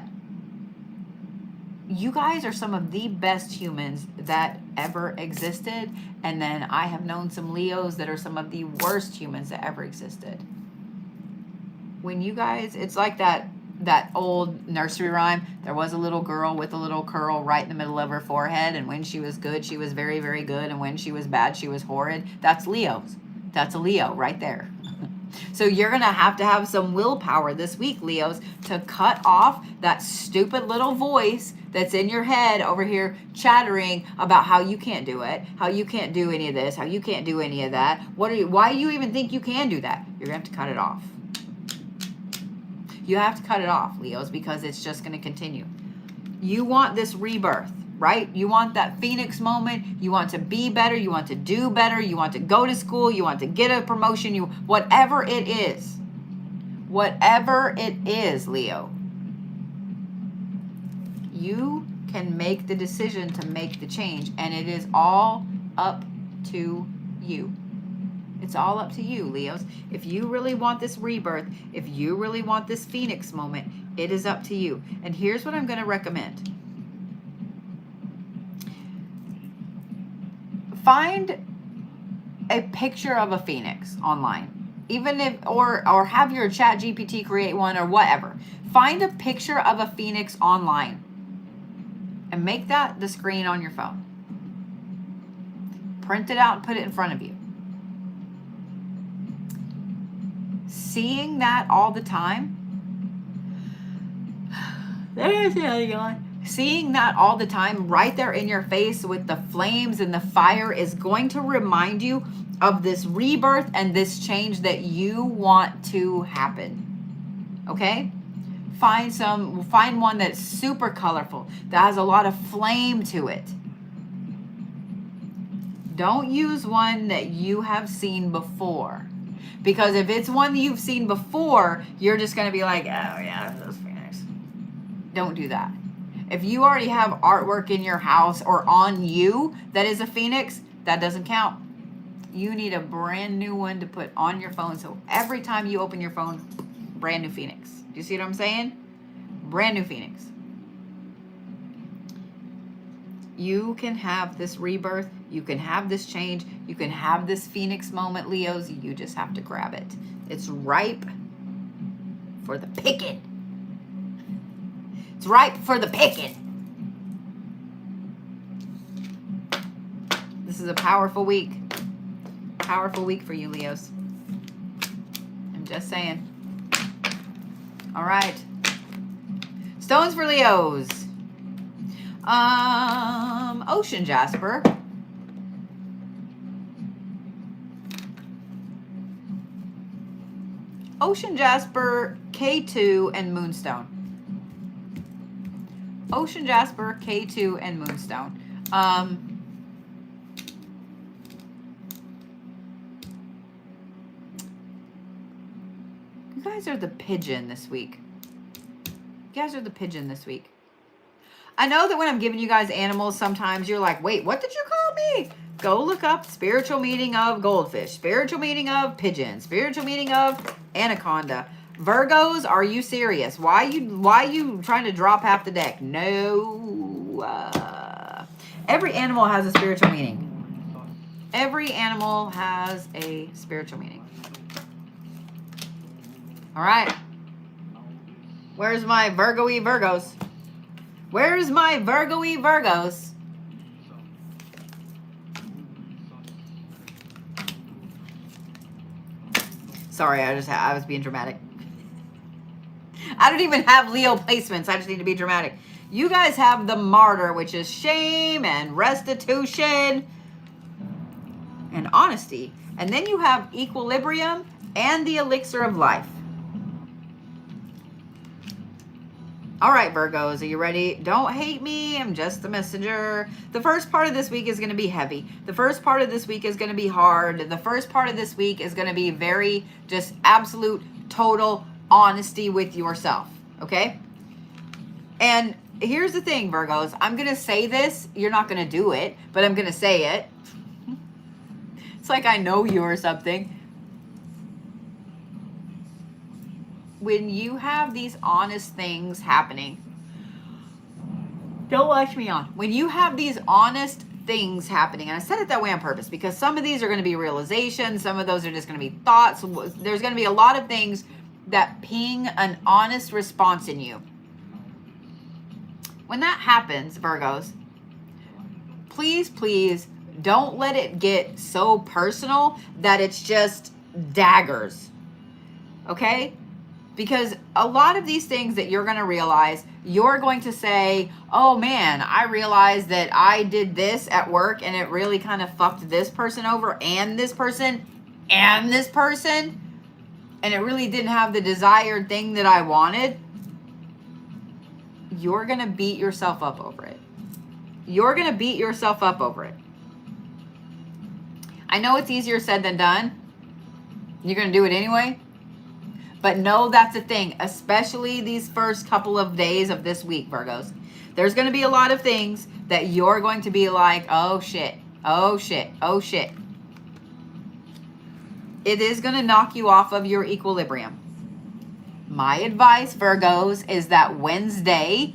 you guys are some of the best humans that ever existed, and then I have known some Leos that are some of the worst humans that ever existed. When you guys, it's like that old nursery rhyme. There was a little girl with a little curl right in the middle of her forehead, and when she was good, she was very, very good, and when she was bad, she was horrid. That's Leos. That's a Leo right there. So you're going to have some willpower this week, Leos, to cut off that stupid little voice that's in your head over here chattering about how you can't do it, how you can't do any of this, how you can't do any of that. Why do you even think you can do that? You're going to have to cut it off. You have to cut it off, Leos, because it's just going to continue. You want this rebirth, right? You want that Phoenix moment. You want to be better. You want to do better. You want to go to school. You want to get a promotion. Whatever it is. Whatever it is, Leo. You can make the decision to make the change, and it is all up to you. It's all up to you, Leos. If you really want this rebirth, if you really want this Phoenix moment, it is up to you. And here's what I'm going to recommend. Find a picture of a Phoenix online. Even if, or have your chat GPT create one or whatever. Find a picture of a Phoenix online and make that the screen on your phone. Print it out and put it in front of you. Seeing that all the time, seeing that all the time right there in your face with the flames and the fire is going to remind you of this rebirth and this change that you want to happen. Okay? Find one that's super colorful, that has a lot of flame to it. Don't use one that you have seen before. Because if it's one that you've seen before, you're just going to be like, oh yeah, that's Phoenix. Don't do that. If you already have artwork in your house or on you that is a Phoenix, that doesn't count. You need a brand new one to put on your phone. So every time you open your phone, brand new Phoenix. Do you see what I'm saying? Brand new Phoenix. You can have this rebirth. You can have this change. You can have this Phoenix moment, Leos. You just have to grab it. It's ripe for the picking. It's ripe for the picking. This is a powerful week. Powerful week for you, Leos. I'm just saying. All right. Stones for Leos. Ocean Jasper. Ocean Jasper, K2, and Moonstone. Ocean Jasper, K2, and Moonstone. You guys are the pigeon this week. You guys are the pigeon this week. I know that when I'm giving you guys animals, sometimes you're like, wait, what did you call me? Go look up spiritual meaning of goldfish, spiritual meaning of pigeon, spiritual meaning of anaconda. Virgos, are you serious? Why you trying to drop half the deck? No. Every animal has a spiritual meaning. Every animal has a spiritual meaning. All right. Where's my Virgo-y Virgos? Where's my Virgo-y Virgos? Sorry, I was being dramatic. I don't even have Leo placements. I just need to be dramatic. You guys have the Martyr, which is shame and restitution and honesty. And then you have Equilibrium and the Elixir of Life. All right, Virgos, are you ready? Don't hate me. I'm just the messenger. The first part of this week is going to be heavy. The first part of this week is going to be hard. The first part of this week is going to be very just absolute, total honesty with yourself. Okay? And here's the thing, Virgos. I'm going to say this. You're not going to do it, but I'm going to say it. It's like I know you or something. When you have these honest things happening, don't watch me on. When you have these honest things happening, and I said it that way on purpose because some of these are going to be realizations, some of those are just going to be thoughts. There's going to be a lot of things that ping an honest response in you. When that happens, Virgos, please, please don't let it get so personal that it's just daggers. okay? Because a lot of these things that you're going to realize, you're going to say, oh man, I realized that I did this at work and it really kind of fucked this person over and this person and this person. And it really didn't have the desired thing that I wanted. You're going to beat yourself up over it. You're going to beat yourself up over it. I know it's easier said than done. You're going to do it anyway. But know that's a thing, especially these first couple of days of this week, Virgos. There's going to be a lot of things that you're going to be like, oh shit, oh shit, oh shit. It is going to knock you off of your equilibrium. My advice, Virgos, is that Wednesday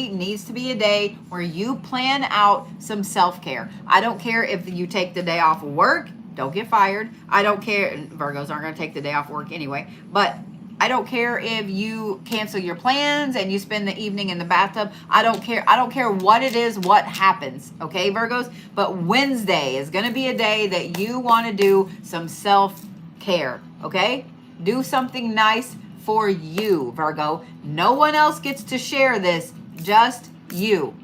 needs to be a day where you plan out some self-care. I don't care if you take the day off of work. Don't get fired. I don't care. Virgos aren't going to take the day off work anyway. But I don't care if you cancel your plans and you spend the evening in the bathtub. I don't care. I don't care what it is, what happens. Okay, Virgos? But Wednesday is going to be a day that you want to do some self-care. Okay? Do something nice for you, Virgo. No one else gets to share this. Just you.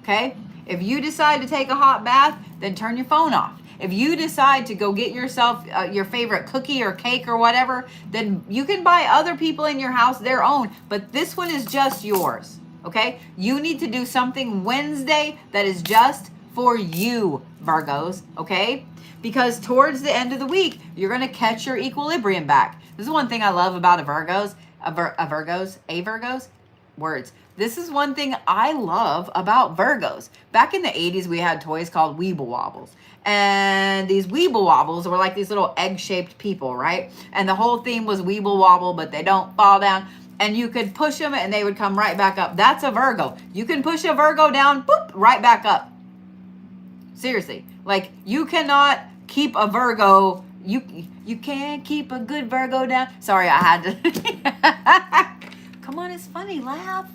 Okay? If you decide to take a hot bath, then turn your phone off. If you decide to go get yourself your favorite cookie or cake or whatever, then you can buy other people in your house their own. But this one is just yours, okay? You need to do something Wednesday that is just for you, Virgos, okay? Because towards the end of the week, you're going to catch your equilibrium back. This is one thing I love about Virgos. Words. This is one thing I love about Virgos. Back in the 80s, we had toys called Weeble Wobbles. And these Weeble Wobbles were like these little egg-shaped people, right? And the whole theme was Weeble Wobble, but they don't fall down. And you could push them and they would come right back up. That's a Virgo. You can push a Virgo down, boop, right back up. Seriously. Like, you cannot keep a Virgo. You can't keep a good Virgo down. Sorry, I had to. Come on, it's funny. Laugh.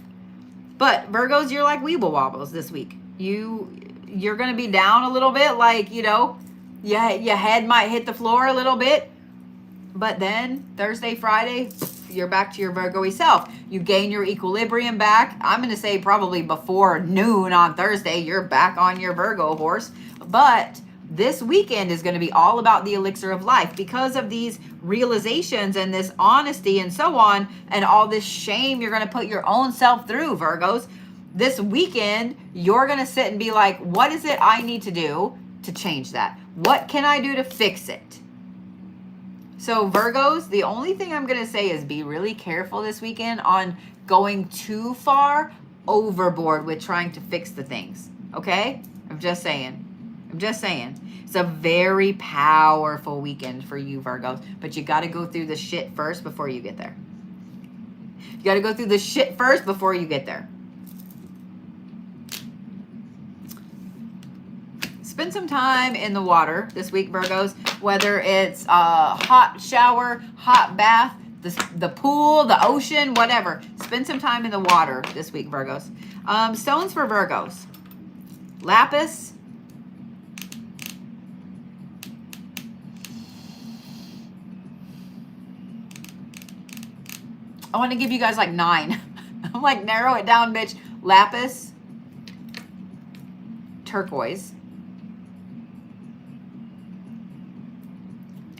But Virgos, you're like Weeble Wobbles this week. You're going to be down a little bit, like, you know, your head might hit the floor a little bit. But then Thursday, Friday, you're back to your Virgo-y self. You gain your equilibrium back. I'm going to say probably before noon on Thursday, you're back on your Virgo horse. But this weekend is going to be all about the elixir of life because of these realizations and this honesty and so on, and all this shame you're going to put your own self through, Virgos. This weekend, you're going to sit and be like, what is it I need to do to change that? What can I do to fix it? So Virgos, the only thing I'm going to say is be really careful this weekend on going too far overboard with trying to fix the things. Okay? I'm just saying. It's a very powerful weekend for you, Virgos. But you got to go through the shit first before you get there. You got to go through the shit first before you get there. Spend some time in the water this week, Virgos. Whether it's a hot shower, hot bath, the pool, the ocean, whatever. Spend some time in the water this week, Virgos. Stones for Virgos. Lapis. I want to give you guys like 9. I'm like, narrow it down, bitch. Lapis. Turquoise.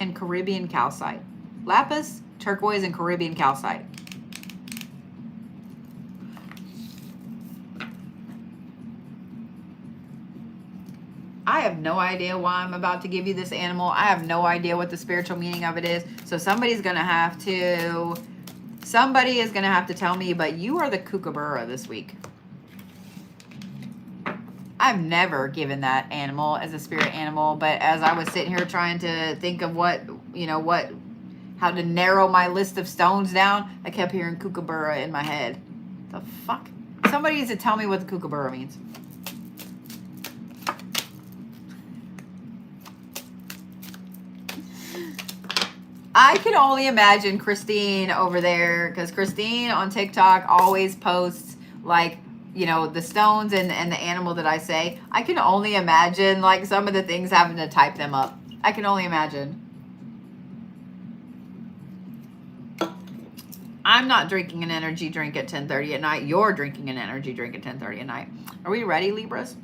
And Caribbean calcite. Lapis, turquoise, and Caribbean calcite. I have no idea why I'm about to give you this animal. I have no idea what the spiritual meaning of it is. So somebody is going to have to tell me, but you are the kookaburra this week. I've never given that animal as a spirit animal, but as I was sitting here trying to think of how to narrow my list of stones down, I kept hearing kookaburra in my head. The fuck? Somebody needs to tell me what the kookaburra means. I can only imagine Christine over there, because Christine on TikTok always posts like, you know, the stones and the animal that I say. I can only imagine like some of the things having to type them up. I can only imagine. I'm not drinking an energy drink at 10:30 at night. You're drinking an energy drink at 10:30 at night. Are we ready, Libras?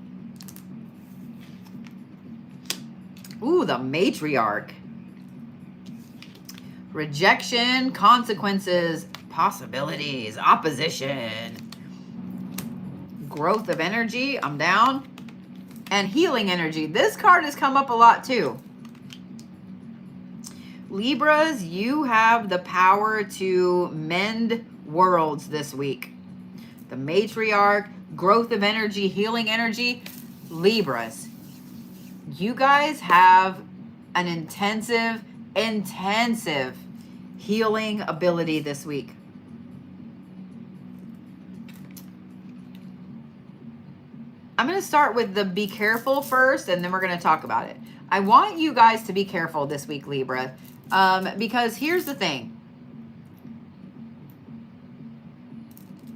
Ooh, the matriarch. Rejection, consequences, possibilities, opposition, growth of energy. I'm down. And healing energy. This card has come up a lot too. Libras, you have the power to mend worlds this week. The matriarch, growth of energy, healing energy. Libras, you guys have an intensive healing ability this week. I'm going to start with the be careful first, and then we're going to talk about it. I want you guys to be careful this week, Libra, because here's the thing.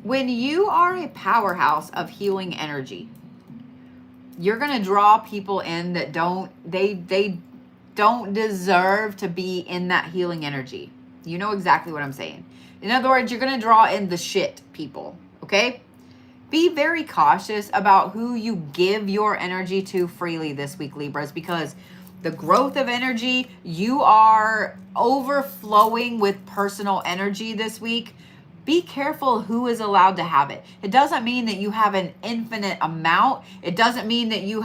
When you are a powerhouse of healing energy, you're going to draw people in that don't deserve to be in that healing energy. You know exactly what I'm saying. In other words, you're going to draw in the shit people, okay? Be very cautious about who you give your energy to freely this week, Libras, because the growth of energy, you are overflowing with personal energy this week. Be careful who is allowed to have it. It doesn't mean that you have an infinite amount. It doesn't mean that you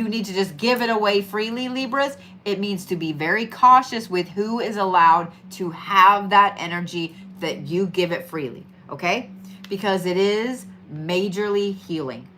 need to just give it away freely, Libras. It means to be very cautious with who is allowed to have that energy that you give it freely, okay? Because it is majorly healing.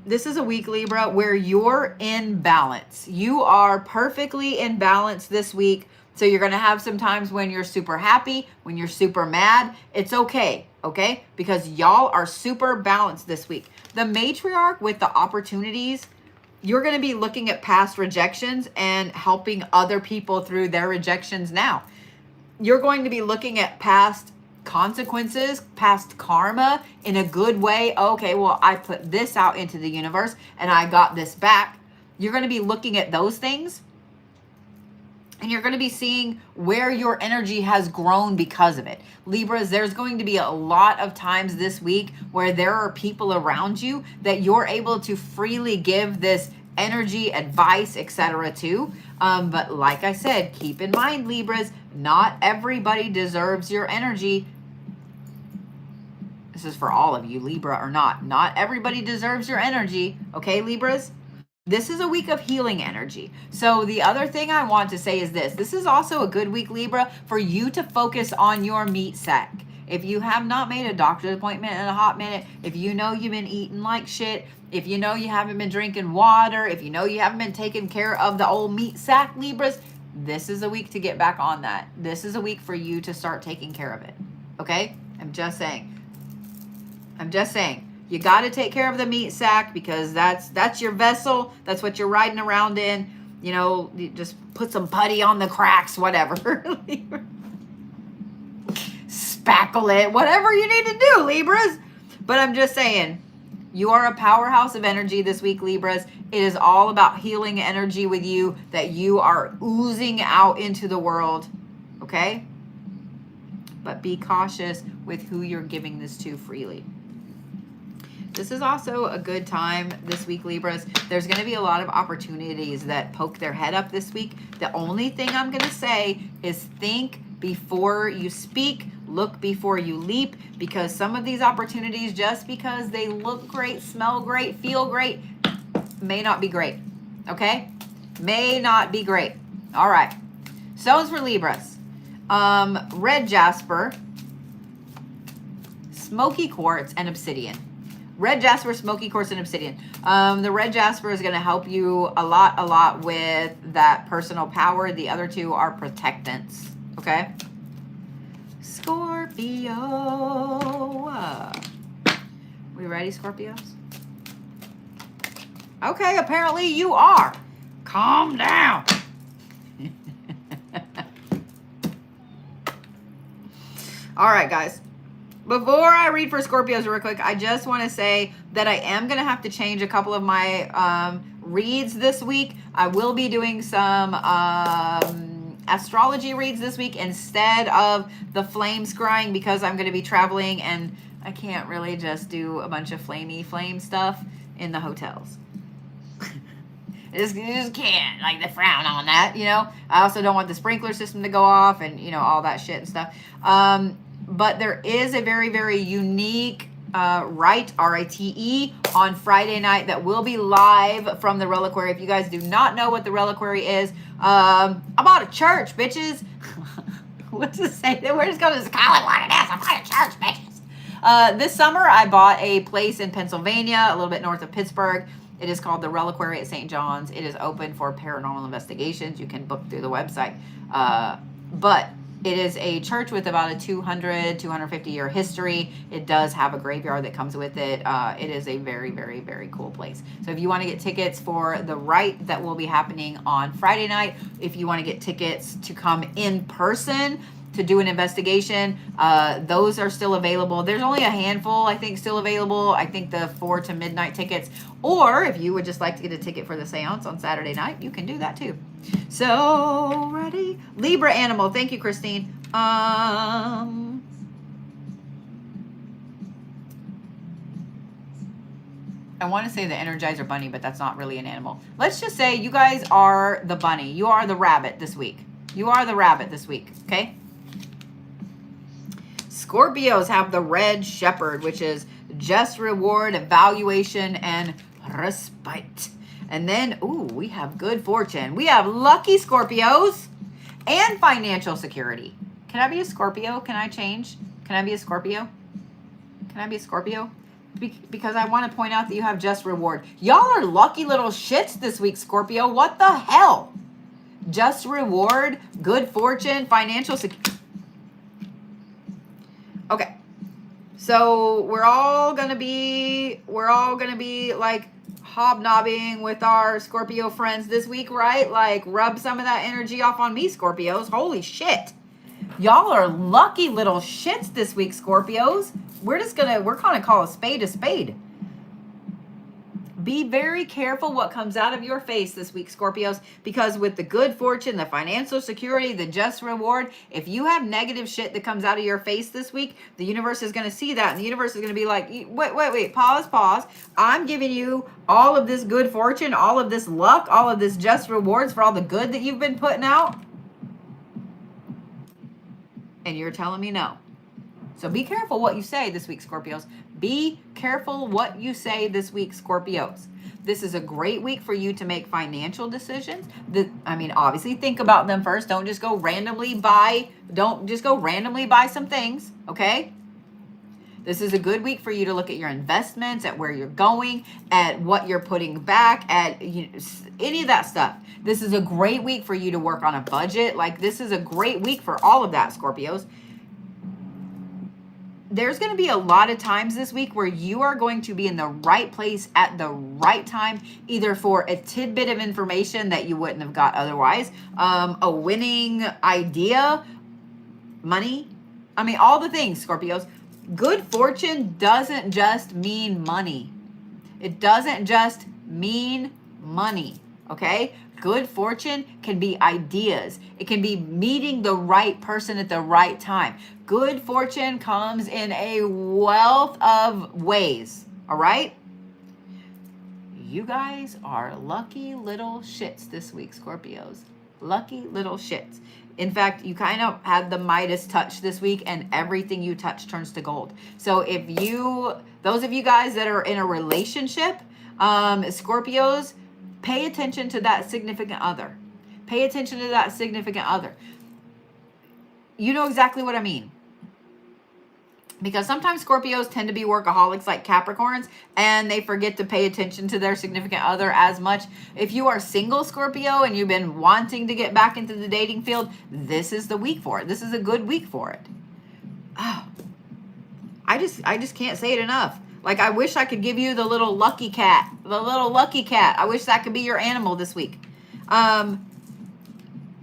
This is a week, Libra, where you're in balance. You are perfectly in balance this week. So you're going to have some times when you're super happy, when you're super mad. It's okay, okay? Because y'all are super balanced this week. The matriarch with the opportunities, you're going to be looking at past rejections and helping other people through their rejections now. You're going to be looking at past consequences, past karma in a good way. Okay, well, I put this out into the universe and I got this back. You're going to be looking at those things. And you're going to be seeing where your energy has grown because of it. Libras, there's going to be a lot of times this week where there are people around you that you're able to freely give this energy, advice, etc. to. But like I said, keep in mind, Libras, not everybody deserves your energy. This is for all of you, Libra or not. Not everybody deserves your energy. Okay, Libras? This is a week of healing energy. So the other thing I want to say is this. This is also a good week, Libra, for you to focus on your meat sack. If you have not made a doctor's appointment in a hot minute, if you know you've been eating like shit, if you know you haven't been drinking water, if you know you haven't been taking care of the old meat sack, Libras, this is a week to get back on that. This is a week for you to start taking care of it. Okay? I'm just saying. You got to take care of the meat sack because that's your vessel. That's what you're riding around in. You know, you just put some putty on the cracks, whatever. Spackle it, whatever you need to do, Libras. But I'm just saying, you are a powerhouse of energy this week, Libras. It is all about healing energy with you that you are oozing out into the world. Okay? But be cautious with who you're giving this to freely. This is also a good time this week, Libras. There's going to be a lot of opportunities that poke their head up this week. The only thing I'm going to say is think before you speak, look before you leap, because some of these opportunities, just because they look great, smell great, feel great, may not be great. Okay? May not be great. All right. Stones for Libras. Red Jasper, smoky quartz, and obsidian. Red Jasper, smoky quartz, and obsidian. The red Jasper is going to help you a lot with that personal power. The other two are protectants. Okay? Scorpio. We ready, Scorpios? Okay, apparently you are. Calm down. All right, guys. Before I read for Scorpios real quick, I just want to say that I am going to have to change a couple of my reads this week. I will be doing some astrology reads this week instead of the flame scrying, because I'm going to be traveling and I can't really just do a bunch of flamey flame stuff in the hotels. You just can't, like, the frown on that, you know. I also don't want the sprinkler system to go off and, you know, all that shit and stuff. But there is a very, very unique Rite, R-I-T-E, on Friday night that will be live from the Reliquary. If you guys do not know what the Reliquary is, I'm out of church, bitches. What's it say? We're just going to call it what it is. I'm out of church, bitches. This summer, I bought a place in Pennsylvania, a little bit north of Pittsburgh. It is called the Reliquary at St. John's. It is open for paranormal investigations. You can book through the website. But it is a church with about a 250 year history. It does have a graveyard that comes with it. It is a very, very, very cool place. So if you want to get tickets for the Rite that will be happening on Friday night, if you want to get tickets to come in person to do an investigation, those are still available. There's only a handful, I think, still available. I think the 4 to midnight tickets. Or if you would just like to get a ticket for the seance on Saturday night, you can do that too. So, ready? Libra animal. Thank you, Christine. I want to say the Energizer Bunny, but that's not really an animal. Let's just say you guys are the bunny. You are the rabbit this week. You are the rabbit this week, okay? Scorpios have the red shepherd, which is just reward, evaluation, and respite. And then, ooh, we have good fortune. We have lucky Scorpios and financial security. Can I be a Scorpio? Can I change? Can I be a Scorpio? Can I be a Scorpio? Because I want to point out that you have just reward. Y'all are lucky little shits this week, Scorpio. What the hell? Just reward, good fortune, financial security. Okay. So we're all gonna be like hobnobbing with our Scorpio friends this week, right? Like, rub some of that energy off on me, Scorpios. Holy shit. Y'all are lucky little shits this week, Scorpios. We're gonna call a spade a spade. Be very careful what comes out of your face this week, Scorpios, because with the good fortune, the financial security, the just reward, if you have negative shit that comes out of your face this week, the universe is going to see that, and the universe is going to be like, wait, pause. I'm giving you all of this good fortune, all of this luck, all of this just rewards for all the good that you've been putting out, and you're telling me no. So be careful what you say this week, Scorpios. Be careful what you say this week, Scorpios. This is a great week for you to make financial decisions. Obviously think about them first. Don't just go randomly buy some things, okay? This is a good week for you to look at your investments, at where you're going, at what you're putting back, at any of that stuff. This is a great week for you to work on a budget. Like, this is a great week for all of that, Scorpios. There's going to be a lot of times this week where you are going to be in the right place at the right time, either for a tidbit of information that you wouldn't have got otherwise, a winning idea, money. All the things, Scorpios. Good fortune doesn't just mean money. It doesn't just mean money, okay? Good fortune can be ideas. It can be meeting the right person at the right time. Good fortune comes in a wealth of ways, all right? You guys are lucky little shits this week, Scorpios. Lucky little shits. In fact, you kind of had the Midas touch this week, and everything you touch turns to gold. So those of you guys that are in a relationship, Scorpios, pay attention to that significant other. Pay attention to that significant other. You know exactly what I mean. Because sometimes Scorpios tend to be workaholics like Capricorns, and they forget to pay attention to their significant other as much. If you are single, Scorpio, and you've been wanting to get back into the dating field, this is the week for it. This is a good week for it. Oh, I just can't say it enough. Like, I wish I could give you the little lucky cat. The little lucky cat. I wish that could be your animal this week.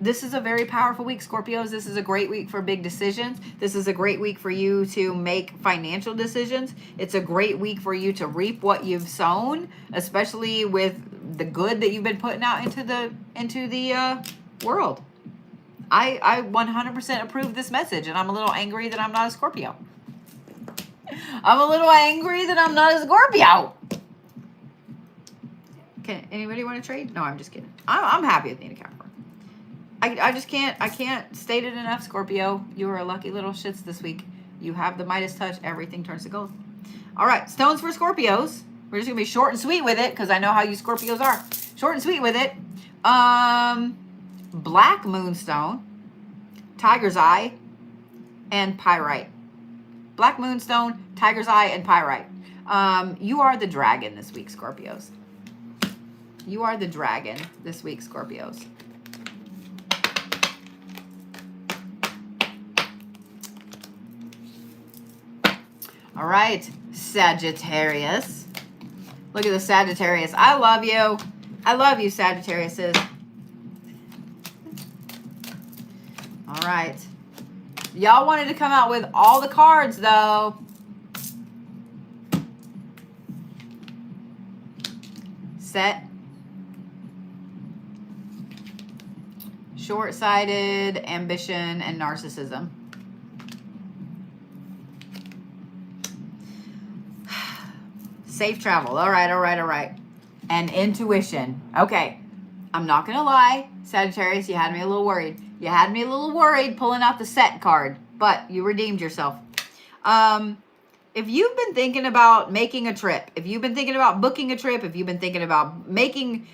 This is a very powerful week, Scorpios. This is a great week for big decisions. This is a great week for you to make financial decisions. It's a great week for you to reap what you've sown, especially with the good that you've been putting out into the world. I 100% approve this message, and I'm a little angry that I'm not a Scorpio. I'm a little angry that I'm not a Scorpio. Can anybody want to trade? No, I'm just kidding. I'm happy with being a Capricorn. I can't state it enough, Scorpio. You are a lucky little shits this week. You have the Midas touch. Everything turns to gold. All right, stones for Scorpios. We're just going to be short and sweet with it because I know how you Scorpios are. Short and sweet with it. Black Moonstone, Tiger's Eye, and Pyrite. Black Moonstone, Tiger's Eye, and Pyrite. You are the dragon this week, Scorpios. You are the dragon this week, Scorpios. All right, Sagittarius. Look at the Sagittarius. I love you. I love you, Sagittariuses. All right. Y'all wanted to come out with all the cards, though. Set. Short-sighted, ambition, and narcissism. Safe travel. All right, all right, all right. And intuition. Okay. I'm not going to lie. Sagittarius, you had me a little worried. You had me a little worried pulling out the Set card. But you redeemed yourself. If you've been thinking about making a trip, if you've been thinking about booking a trip, if you've been thinking about making,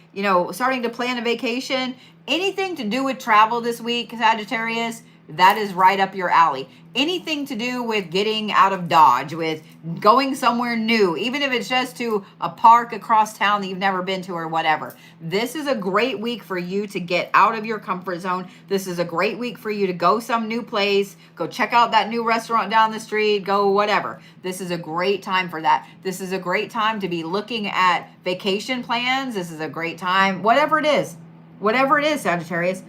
starting to plan a vacation, anything to do with travel this week, Sagittarius, that is right up your alley. Anything to do with getting out of Dodge, with going somewhere new, even if it's just to a park across town that you've never been to or whatever. This is a great week for you to get out of your comfort zone. This is a great week for you to go some new place, go check out that new restaurant down the street, go whatever. This is a great time for that. This is a great time to be looking at vacation plans. This is a great time, whatever it is, Sagittarius.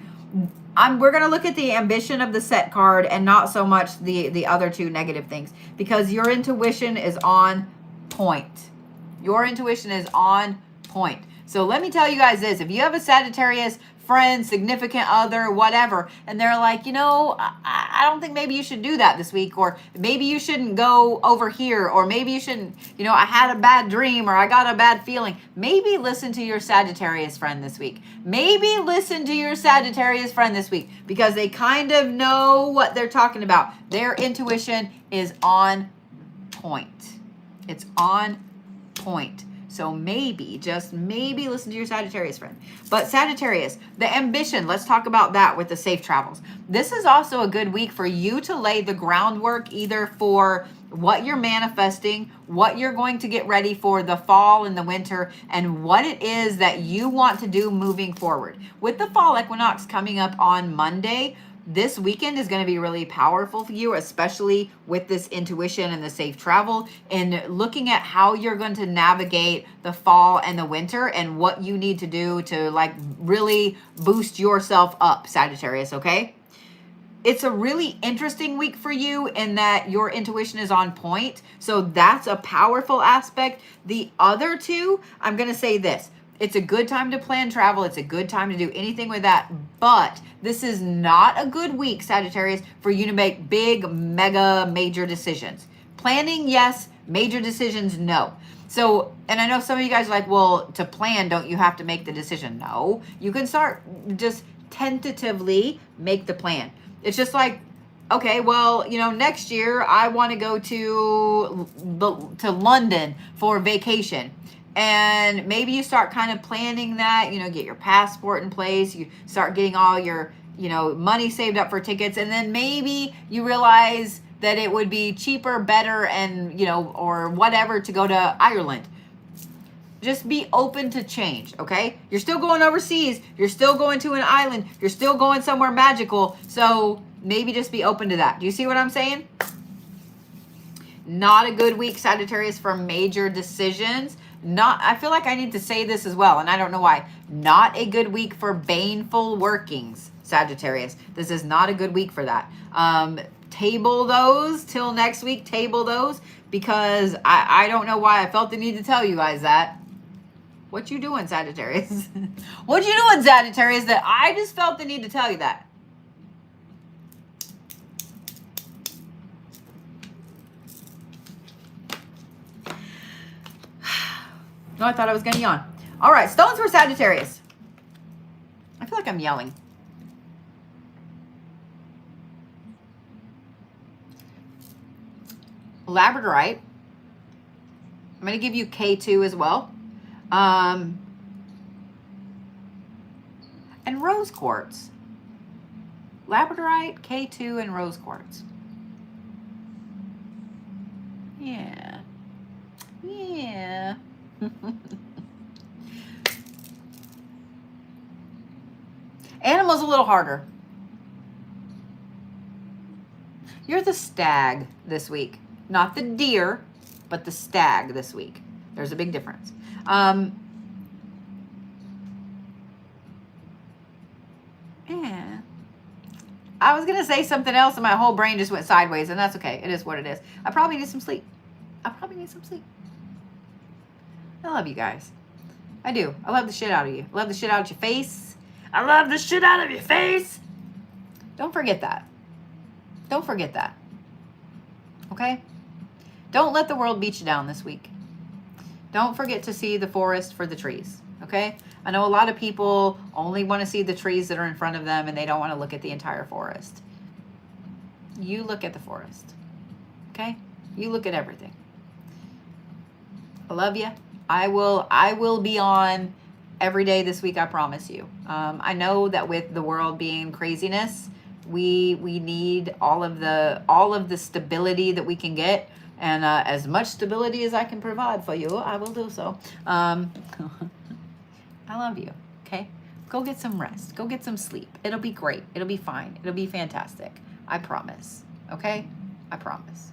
We're going to look at the ambition of the Set card and not so much the other two negative things, because your intuition is on point. Your intuition is on point. So let me tell you guys this. If you have a Sagittarius friend, significant other, whatever, and they're like, I don't think maybe you should do that this week, or maybe you shouldn't go over here, or maybe you shouldn't, I had a bad dream, or I got a bad feeling. Maybe listen to your Sagittarius friend this week. Maybe listen to your Sagittarius friend this week, because they kind of know what they're talking about. Their intuition is on point. It's on point. So maybe, just maybe listen to your Sagittarius friend. But Sagittarius, the ambition, let's talk about that with the safe travels. This is also a good week for you to lay the groundwork either for what you're manifesting, what you're going to get ready for the fall and the winter, and what it is that you want to do moving forward. With the fall equinox coming up on Monday, this weekend is going to be really powerful for you, especially with this intuition and the safe travel, and looking at how you're going to navigate the fall and the winter and what you need to do to really boost yourself up, Sagittarius, okay? It's a really interesting week for you in that your intuition is on point. So that's a powerful aspect. The other two, I'm going to say this. It's a good time to plan travel. It's a good time to do anything with that. But this is not a good week, Sagittarius, for you to make big, mega, major decisions. Planning, yes. Major decisions, no. So, and I know some of you guys are like, well, to plan, don't you have to make the decision? No. You can start just tentatively make the plan. It's just like, okay, well, next year I want to go to London for vacation. And maybe you start kind of planning that, get your passport in place. You start getting all your, money saved up for tickets. And then maybe you realize that it would be cheaper, better, and, or whatever to go to Ireland. Just be open to change, okay? You're still going overseas. You're still going to an island. You're still going somewhere magical. So maybe just be open to that. Do you see what I'm saying? Not a good week, Sagittarius, for major decisions. I feel like I need to say this as well, and I don't know why. Not a good week for baneful workings, Sagittarius. This is not a good week for that. Table those till next week. Table those, because I don't know why I felt the need to tell you guys that. What you doing, Sagittarius? What you doing, Sagittarius, that I just felt the need to tell you that? No, I thought I was going to yawn. All right, stones for Sagittarius. I feel like I'm yelling. Labradorite. I'm going to give you K2 as well. And rose quartz. Labradorite, K2, and rose quartz. Yeah. Yeah. Animal's a little harder. You're the stag this week. Not the deer, but the stag this week. There's a big difference. Yeah. I was going to say something else and my whole brain just went sideways, and that's okay. It is what it is. I probably need some sleep. I love you guys. I do. I love the shit out of you. I love the shit out of your face. I love the shit out of your face. Don't forget that. Don't forget that. Okay? Don't let the world beat you down this week. Don't forget to see the forest for the trees. Okay? I know a lot of people only want to see the trees that are in front of them and they don't want to look at the entire forest. You look at the forest. Okay? You look at everything. I love you. I will be on every day this week, I promise you. I know that with the world being craziness, we need all of the stability that we can get, and as much stability as I can provide for you, I will do so. I love you. Okay, go get some rest. Go get some sleep. It'll be great. It'll be fine. It'll be fantastic. I promise. Okay, I promise.